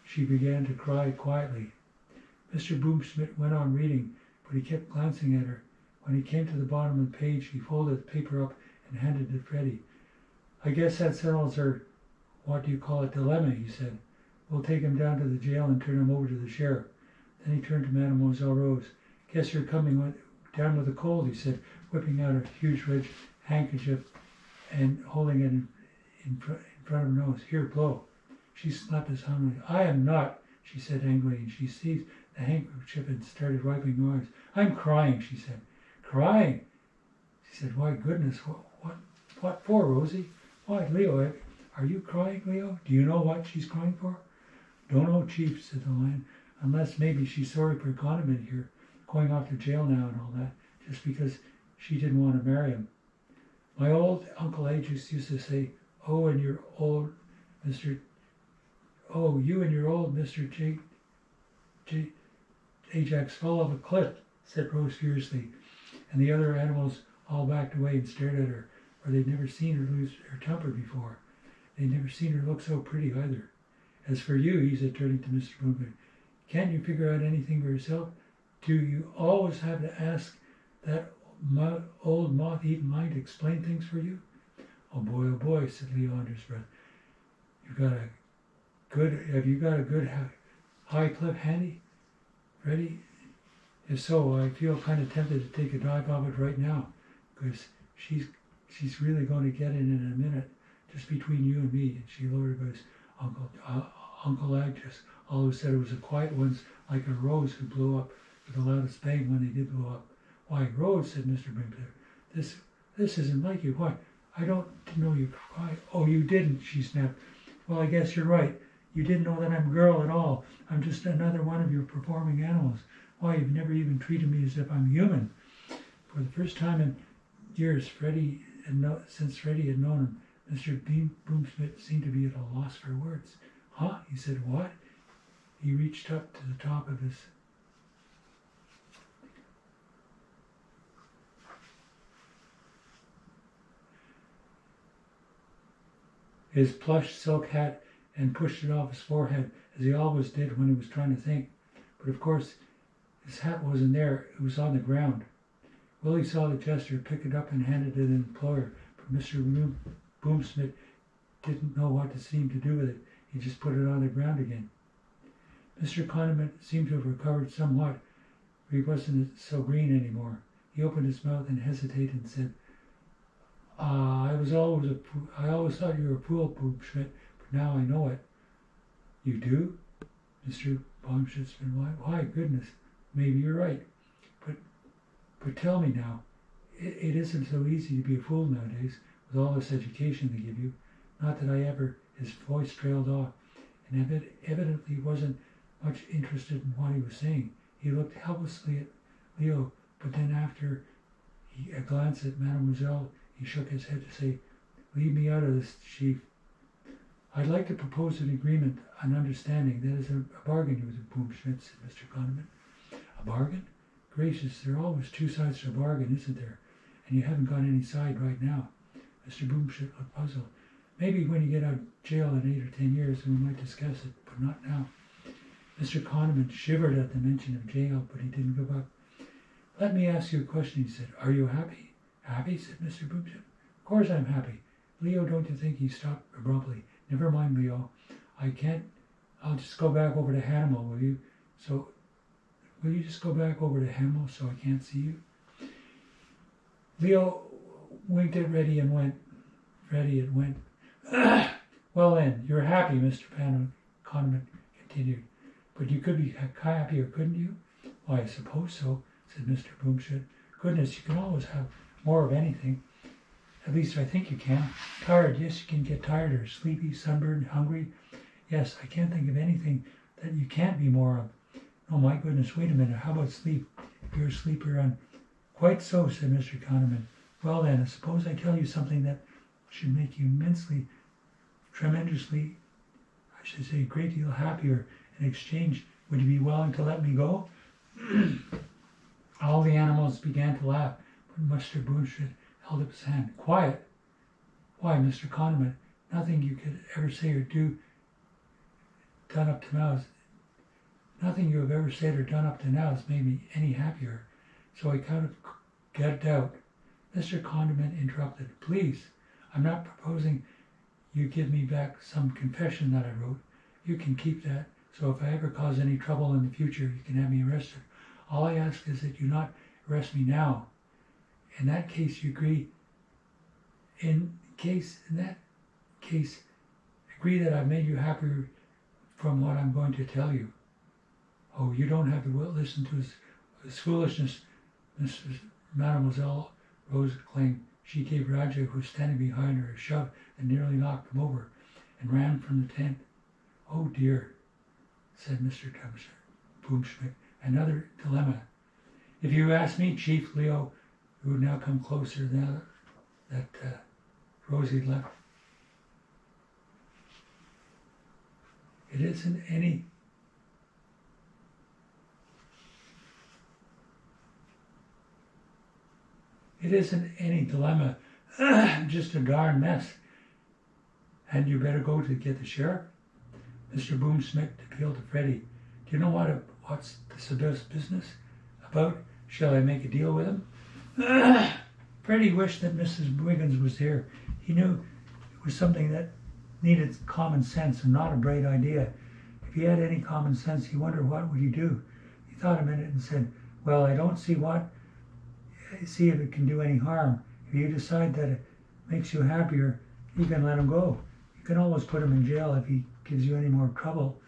she began to cry quietly. Mr. Boomschmidt went on reading, but he kept glancing at her. When he came to the bottom of the page, he folded the paper up and handed it to Freddie. "I guess that settles our, what do you call it, dilemma," he said. "We'll take him down to the jail and turn him over to the sheriff." Then he turned to Mademoiselle Rose. "Guess you're coming down with a cold," he said, whipping out a huge red handkerchief and holding it in front of her nose. "Here, blow." She slapped his hand. "I am not," she said angrily, and she seized the handkerchief and started wiping her eyes. "I'm crying," she said. "Crying?" She said, "Why, goodness, what for, Rosie? Why, Leo, are you crying, Leo? Do you know what she's crying for?" "Don't know, Chief," said the lion, "unless maybe she's sorry for Kahneman here, going off to jail now and all that, just because she didn't want to marry him. My old Uncle Ajax used to say, you and your old Mr. Ajax fell off a cliff," said Rose fiercely, and the other animals all backed away and stared at her, for they'd never seen her lose her temper before. They'd never seen her look so pretty either. "As for you," he said, turning to Mr. Boomschmidt, "can't you figure out anything for yourself? Do you always have to ask that old moth-eaten mind to explain things for you?" Oh boy, said Leo under his breath. Have you got a good high cliff handy, Freddie? If so, I feel kind of tempted to take a dive off it right now, because she's really going to get in a minute, just between you and me." And she lowered her voice. Uncle Agnes always said it was the quiet ones like a rose who blew up with the loudest bang when they did blow up. "Why, Rose," said Mr. Brimfield, this isn't like you. Why, I didn't know you cried." "Oh, you didn't," she snapped. "Well, I guess you're right. You didn't know that I'm a girl at all. I'm just another one of your performing animals. Why, you've never even treated me as if I'm human." For the first time in years, since Freddie had known him, Mr. Boomschmidt seemed to be at a loss for words. "Huh?" he said. "What?" He reached up to the top of his plush silk hat and pushed it off his forehead, as he always did when he was trying to think. But of course, his hat wasn't there. It was on the ground. Willie saw the gesture, picked it up and handed it to the employer, but Mr. Boomschmidt didn't know what to seem to do with it. He just put it on the ground again. Mr. Kahneman seemed to have recovered somewhat, for he wasn't so green anymore. He opened his mouth and hesitated and said, I always thought you were a fool, Boomschmidt, but now I know it." "You do?" Mr. Boomschmidt's been, "Why, goodness, maybe you're right. But tell me now, it isn't so easy to be a fool nowadays, with all this education they give you. Not that I ever," his voice trailed off, and evidently wasn't much interested in what he was saying. He looked helplessly at Leo, but then after a glance at Mademoiselle, he shook his head to say, "Leave me out of this, Chief. I'd like to propose an agreement, an understanding, that is a bargain with Boomschmidt," said Mr. Kahneman. "A bargain? Gracious, there are always two sides to a bargain, isn't there? And you haven't got any side right now." Mr. Boomschmidt looked puzzled. "Maybe when you get out of jail in 8 or 10 years, we might discuss it, but not now." Mr. Kahneman shivered at the mention of jail, but he didn't give up. "Let me ask you a question," he said. "Are you happy?" "Happy?" said Mr. Boomschmidt. "Of course I'm happy. Leo, don't you think?" He stopped abruptly. "Never mind, Leo. I'll just go back over to Hannibal, will you? Will you just go back over to Hannibal so I can't see you?" Leo winked at Freddie and went. "Well then, you're happy," Mr. Kahneman continued. "But you could be happier, couldn't you?" "Why, I suppose so," said Mr. Boomschmidt, goodness, you can always have more of anything. At least I think you can. Tired, yes, you can get tired or sleepy, sunburned, hungry. Yes, I can't think of anything that you can't be more of. Oh my goodness, wait a minute, how about sleep? If you're a sleeper on... Quite so, said Mr. Kahneman. Well then, suppose I tell you something that should make you immensely, tremendously, I should say a great deal happier. In exchange, would you be willing to let me go? All the animals began to laugh, but Mr. Boomshit held up his hand. Quiet! Why, Mr. Kahneman, nothing you could ever say or do done up to now is, nothing you have ever said or done up to now has made me any happier. So I kind of got out. Mr. Kahneman interrupted. Please, I'm not proposing you give me back some confession that I wrote. You can keep that. So if I ever cause any trouble in the future, you can have me arrested. All I ask is that you not arrest me now. In that case, you agree. In that case, agree that I've made you happier from what I'm going to tell you. Oh, you don't have to listen to his foolishness, Mademoiselle Rose exclaimed. She gave Raja, who was standing behind her, a shove that nearly knocked him over, and ran from the tent. Oh dear, said Mr. Boomschmidt, another dilemma. If you ask me, Chief Leo, who had now come closer now that Rosie left, it isn't any dilemma, just a darn mess. And you better go to get the sheriff? Mr. Boomschmidt appealed to Freddie. Do you know what's this business about? Shall I make a deal with him? Freddie wished that Mrs. Wiggins was here. He knew it was something that needed common sense and not a bright idea. If he had any common sense, he wondered what would he do. He thought a minute and said, well, I don't see if it can do any harm. If you decide that it makes you happier, you can let him go. You can always put him in jail if he gives you any more trouble.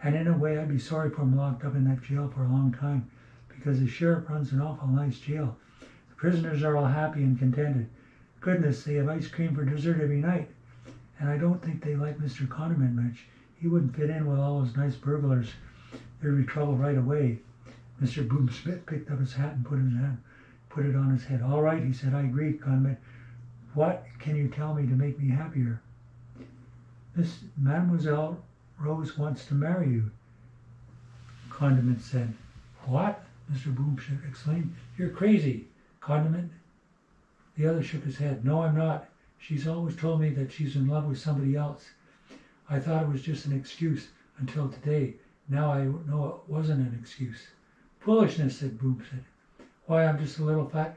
And in a way, I'd be sorry for him locked up in that jail for a long time, because the sheriff runs an awful nice jail. The prisoners are all happy and contented. Goodness, they have ice cream for dessert every night. And I don't think they like Mr. Kahneman much. He wouldn't fit in with all those nice burglars. There'd be trouble right away. Mr. Boomschmidt picked up his hat and put it on his head. All right, he said, I agree, Kahneman. What can you tell me to make me happier? Miss Mademoiselle Rose wants to marry you, Kahneman said. What? Mr. Boomschmidt exclaimed. You're crazy, Kahneman. The other shook his head. No, I'm not. She's always told me that she's in love with somebody else. I thought it was just an excuse until today. Now I know it wasn't an excuse. Foolishness, said Boomschmidt. Why, I'm just a little fat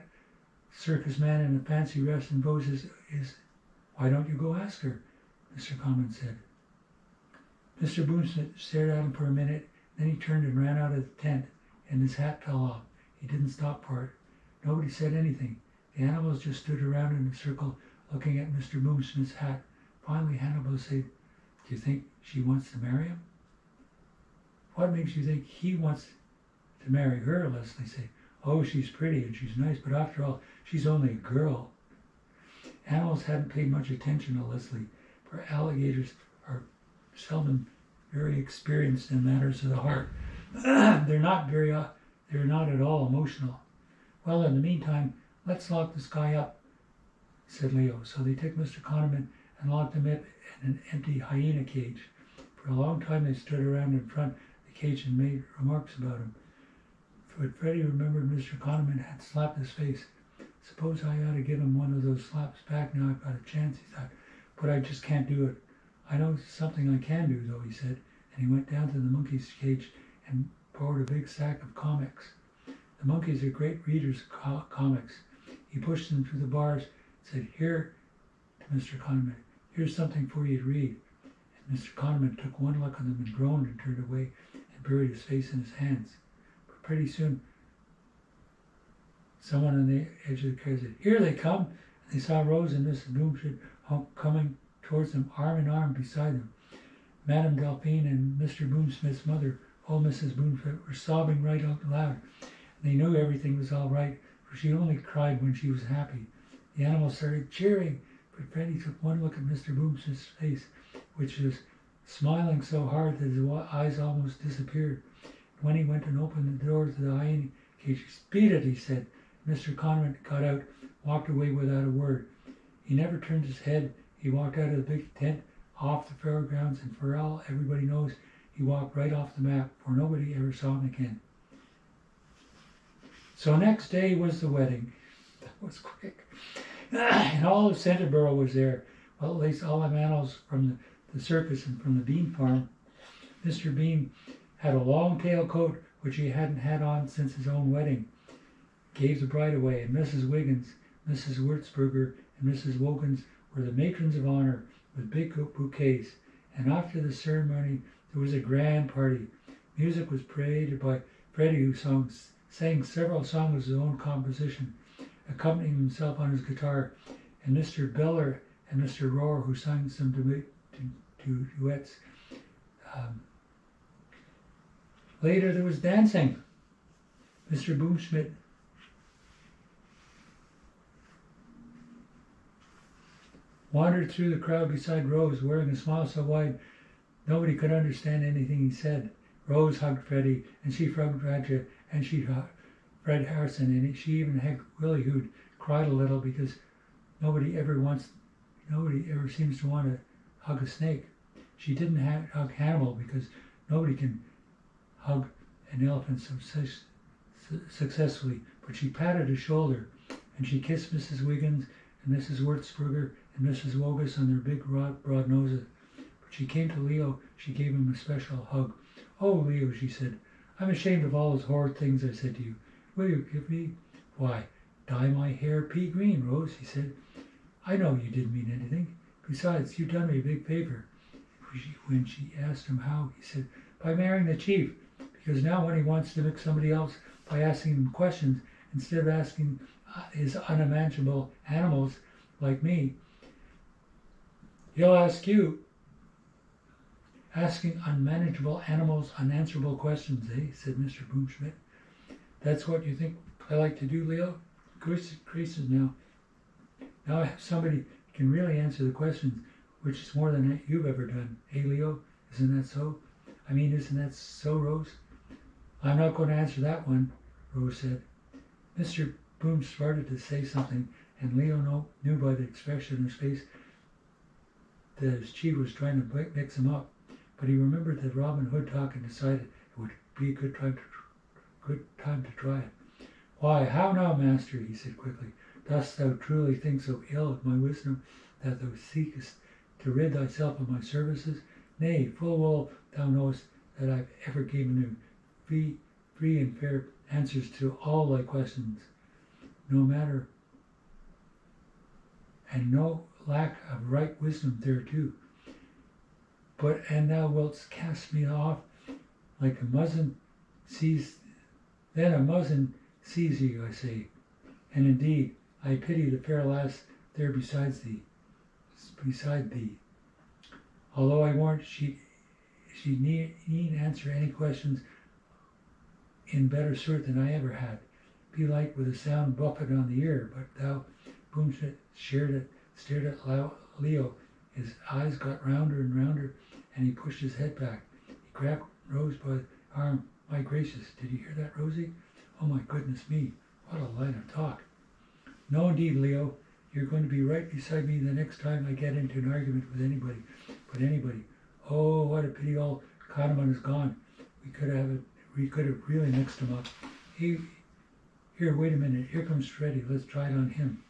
circus man in a fancy dress and bows is... Why don't you go ask her? Mr. Kahneman said. Mr. Boomschmidt stared at him for a minute, then he turned and ran out of the tent, and his hat fell off. He didn't stop for it. Nobody said anything. The animals just stood around in a circle looking at Mr. Boomschmidt's hat. Finally, Hannibal said, do you think she wants to marry him? What makes you think he wants to marry her? Leslie said. Oh, she's pretty and she's nice, but after all, she's only a girl. Animals hadn't paid much attention to Leslie, for alligators are seldom very experienced in matters of the heart. They're not at all emotional. Well, in the meantime, let's lock this guy up, said Leo. So they took Mr. Kahneman and locked him up in an empty hyena cage. For a long time they stood around in front of the cage and made remarks about him. But Freddie remembered Mr. Kahneman had slapped his face. Suppose I ought to give him one of those slaps back now I've got a chance, he thought. But I just can't do it. I know something I can do, though, he said. And he went down to the monkey's cage and poured a big sack of comics. The monkeys are great readers of comics. He pushed them through the bars and said, here, to Mr. Kahneman, here's something for you to read. And Mr. Kahneman took one look at them and groaned and turned away and buried his face in his hands. But pretty soon, someone on the edge of the car said, here they come. And they saw Rose and Mrs. Boomschmidt coming towards them, arm in arm beside them. Madame Delphine and Mr. Boomschmidt's mother, old Mrs. Boomschmidt, were sobbing right out loud. And they knew everything was all right, for but she only cried when she was happy. The animals started cheering, but Freddie took one look at Mr. Boomsmith's face, which was smiling so hard that his eyes almost disappeared. When he went and opened the door to the hyena cage, "Beat it," he said. Mr. Conrad got out, walked away without a word. He never turned his head. He walked out of the big tent, off the fairgrounds, and for all everybody knows, he walked right off the map, for nobody ever saw him again. So next day was the wedding. That was quick. And all of Centerborough was there. Well, at least all the animals from the circus and from the bean farm. Mr. Bean had a long tail coat which he hadn't had on since his own wedding. Gave the bride away, and Mrs. Wiggins, Mrs. Wurzburger, and Mrs. Wogans were the matrons of honor with big bouquets. And after the ceremony, there was a grand party. Music was created by Freddie, who sang several songs of his own composition, accompanying himself on his guitar, and Mr. Beller and Mr. Rohr, who sang some duets. Later there was dancing. Mr. Boomschmidt wandered through the crowd beside Rose, wearing a smile so wide nobody could understand anything he said. Rose hugged Freddie, and she hugged Radja, and she hugged Fred Harrison, and she even hugged Willie, who'd cried a little because nobody ever seems to want to hug a snake. She didn't hug Hannibal because nobody can hug an elephant successfully, but she patted his shoulder, and she kissed Mrs. Wiggins and Mrs. Wurzburger and Mrs. Wogus on their big broad noses. But she came to Leo, she gave him a special hug. "Oh, Leo," she said, "I'm ashamed of all those horrid things I said to you. Will you give me—" "Why, dye my hair pea green, Rose," he said. "I know you didn't mean anything. Besides, you've done me a big favor." When she asked him how, he said, "By marrying the chief, because now when he wants to mix somebody else by asking him questions, instead of asking his unimaginable animals like me, he'll ask you. Asking unmanageable animals unanswerable questions, eh?" said Mr. Boomschmidt. "That's what you think I like to do, Leo? Gracious now. Now I have somebody who can really answer the questions, which is more than you've ever done. Eh, Leo? Isn't that so? Isn't that so, Rose?" "I'm not going to answer that one," Rose said. Mr. Boom started to say something, and Leo knew by the expression in his face that his chief was trying to mix him up. But he remembered that Robin Hood talk and decided it would be a good time to try it. "Why, how now, master?" he said quickly. "Dost thou truly think so ill of my wisdom that thou seekest to rid thyself of my services? Nay, full well thou knowest that I've ever given thee free and fair answers to all thy questions, no matter, and no lack of right wisdom thereto. And thou wilt cast me off like a muzzin sees, then a muzzin sees you, I say. And indeed, I pity the fair lass there beside thee. Although I warrant she need answer any questions in better sort than I ever had. Be like with a sound buffet on the ear, but thou, Boomschmidt, stared at Leo. His eyes got rounder and rounder, and he pushed his head back. He grabbed Rose by the arm. "My gracious, did you hear that, Rosie? Oh my goodness me, what a line of talk." "No indeed, Leo. You're going to be right beside me the next time I get into an argument with anybody. But anybody. Oh, what a pity old Kahneman is gone. We could have really mixed him up. Here, wait a minute. Here comes Freddie. Let's try it on him."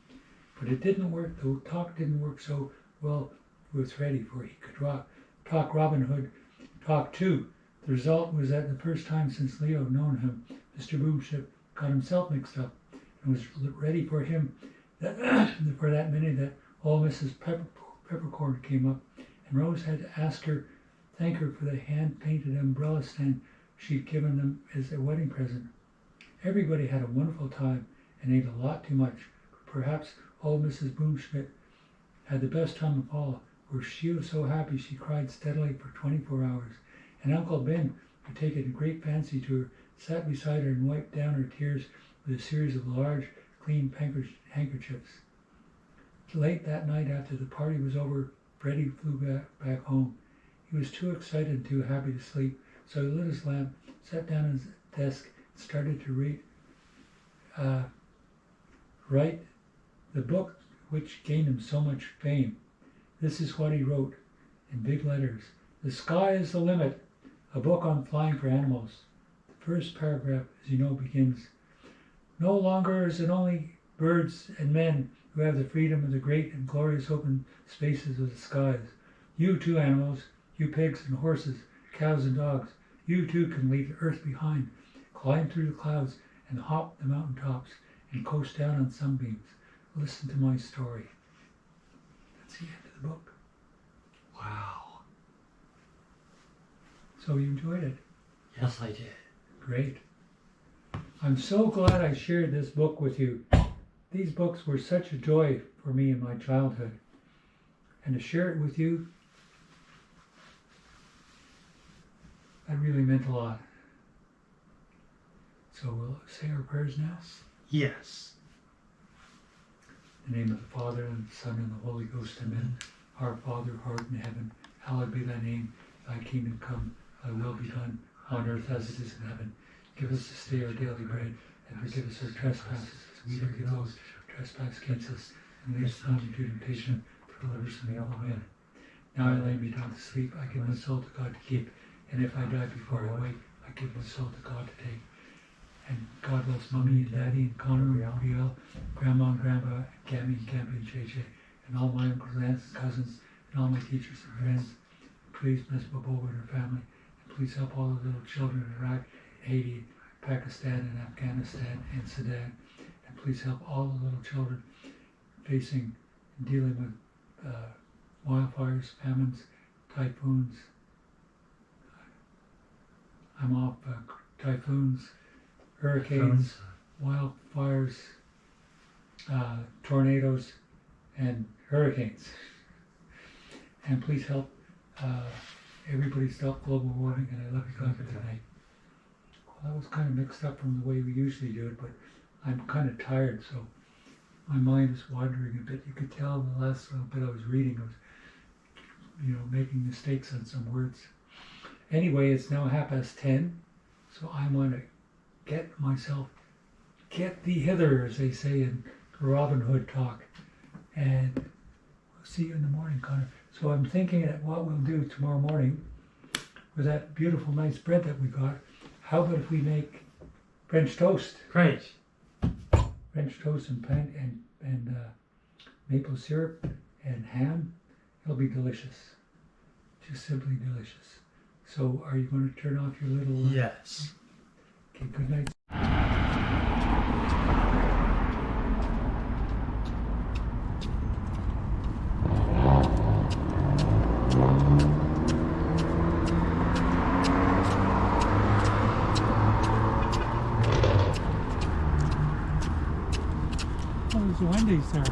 But it didn't work. The talk didn't work so well with Freddie, for he could talk Robin Hood talk too. The result was that the first time since Leo had known him, Mr. Boomschmidt got himself mixed up and was ready for him for that minute that old Mrs. Peppercorn came up, and Rose had to thank her for the hand-painted umbrella stand she'd given them as a wedding present. Everybody had a wonderful time and ate a lot too much. Perhaps old Mrs. Boomschmidt had the best time of all, for she was so happy she cried steadily for 24 hours. And Uncle Ben, who'd taken a great fancy to her, sat beside her and wiped down her tears with a series of large, clean handkerchiefs. Late that night after the party was over, Freddie flew back home. He was too excited and too happy to sleep, so he lit his lamp, sat down at his desk, and started to write the book which gained him so much fame. This is what he wrote in big letters. The sky is the limit, a book on flying for animals. The first paragraph, as you know, begins, no longer is it only birds and men who have the freedom of the great and glorious open spaces of the skies. You too, animals, you pigs and horses, cows and dogs, you too can leave the earth behind, climb through the clouds and hop the mountain tops and coast down on sunbeams. Listen to my story. That's the end of the book. Wow. So you enjoyed it? Yes, I did. Great. I'm so glad I shared this book with you. These books were such a joy for me in my childhood. And to share it with you, that really meant a lot. So we'll say our prayers now? Yes. In the name of the Father, and the Son, and the Holy Ghost, amen. Our Father, who art in heaven, hallowed be thy name. Thy kingdom come, thy will be done, on earth as it is in heaven. Give us this day our daily bread, and forgive us our trespasses, as we forgive those who trespass against us. And lead us not into temptation, but deliver us from evil. Amen. Now I lay me down to sleep. I give my soul to God to keep. And if I die before I wake, I give my soul to God to take. And God bless Mommy and Daddy and Connor and Riel, Grandma and Grandpa, and Cammy and Campy and JJ, and all my uncles, aunts, and cousins, and all my teachers and friends. Please bless Bobo and her family. And please help all the little children in Iraq, Haiti, Pakistan, and Afghanistan, and Sudan. And please help all the little children facing and dealing with wildfires, famines, typhoons. I'm off typhoons, hurricanes, wildfires, tornadoes, and hurricanes. And please help everybody stop global warming, and I love you God for tonight. Well, that was kind of mixed up from the way we usually do it, but I'm kind of tired, so my mind is wandering a bit. You could tell in the last little bit I was reading, I was, making mistakes on some words. Anyway, it's now 10:30, so I want to get thee hither, as they say in Robin Hood talk, and we'll see you in the morning, Connor. So I'm thinking that what we'll do tomorrow morning, with that beautiful nice bread that we got, how about if we make French toast? Great. French toast and maple syrup and ham. It'll be delicious. Just simply delicious. So are you going to turn off your little... Yes. Okay, good night. Oh, there's a Wendy's there.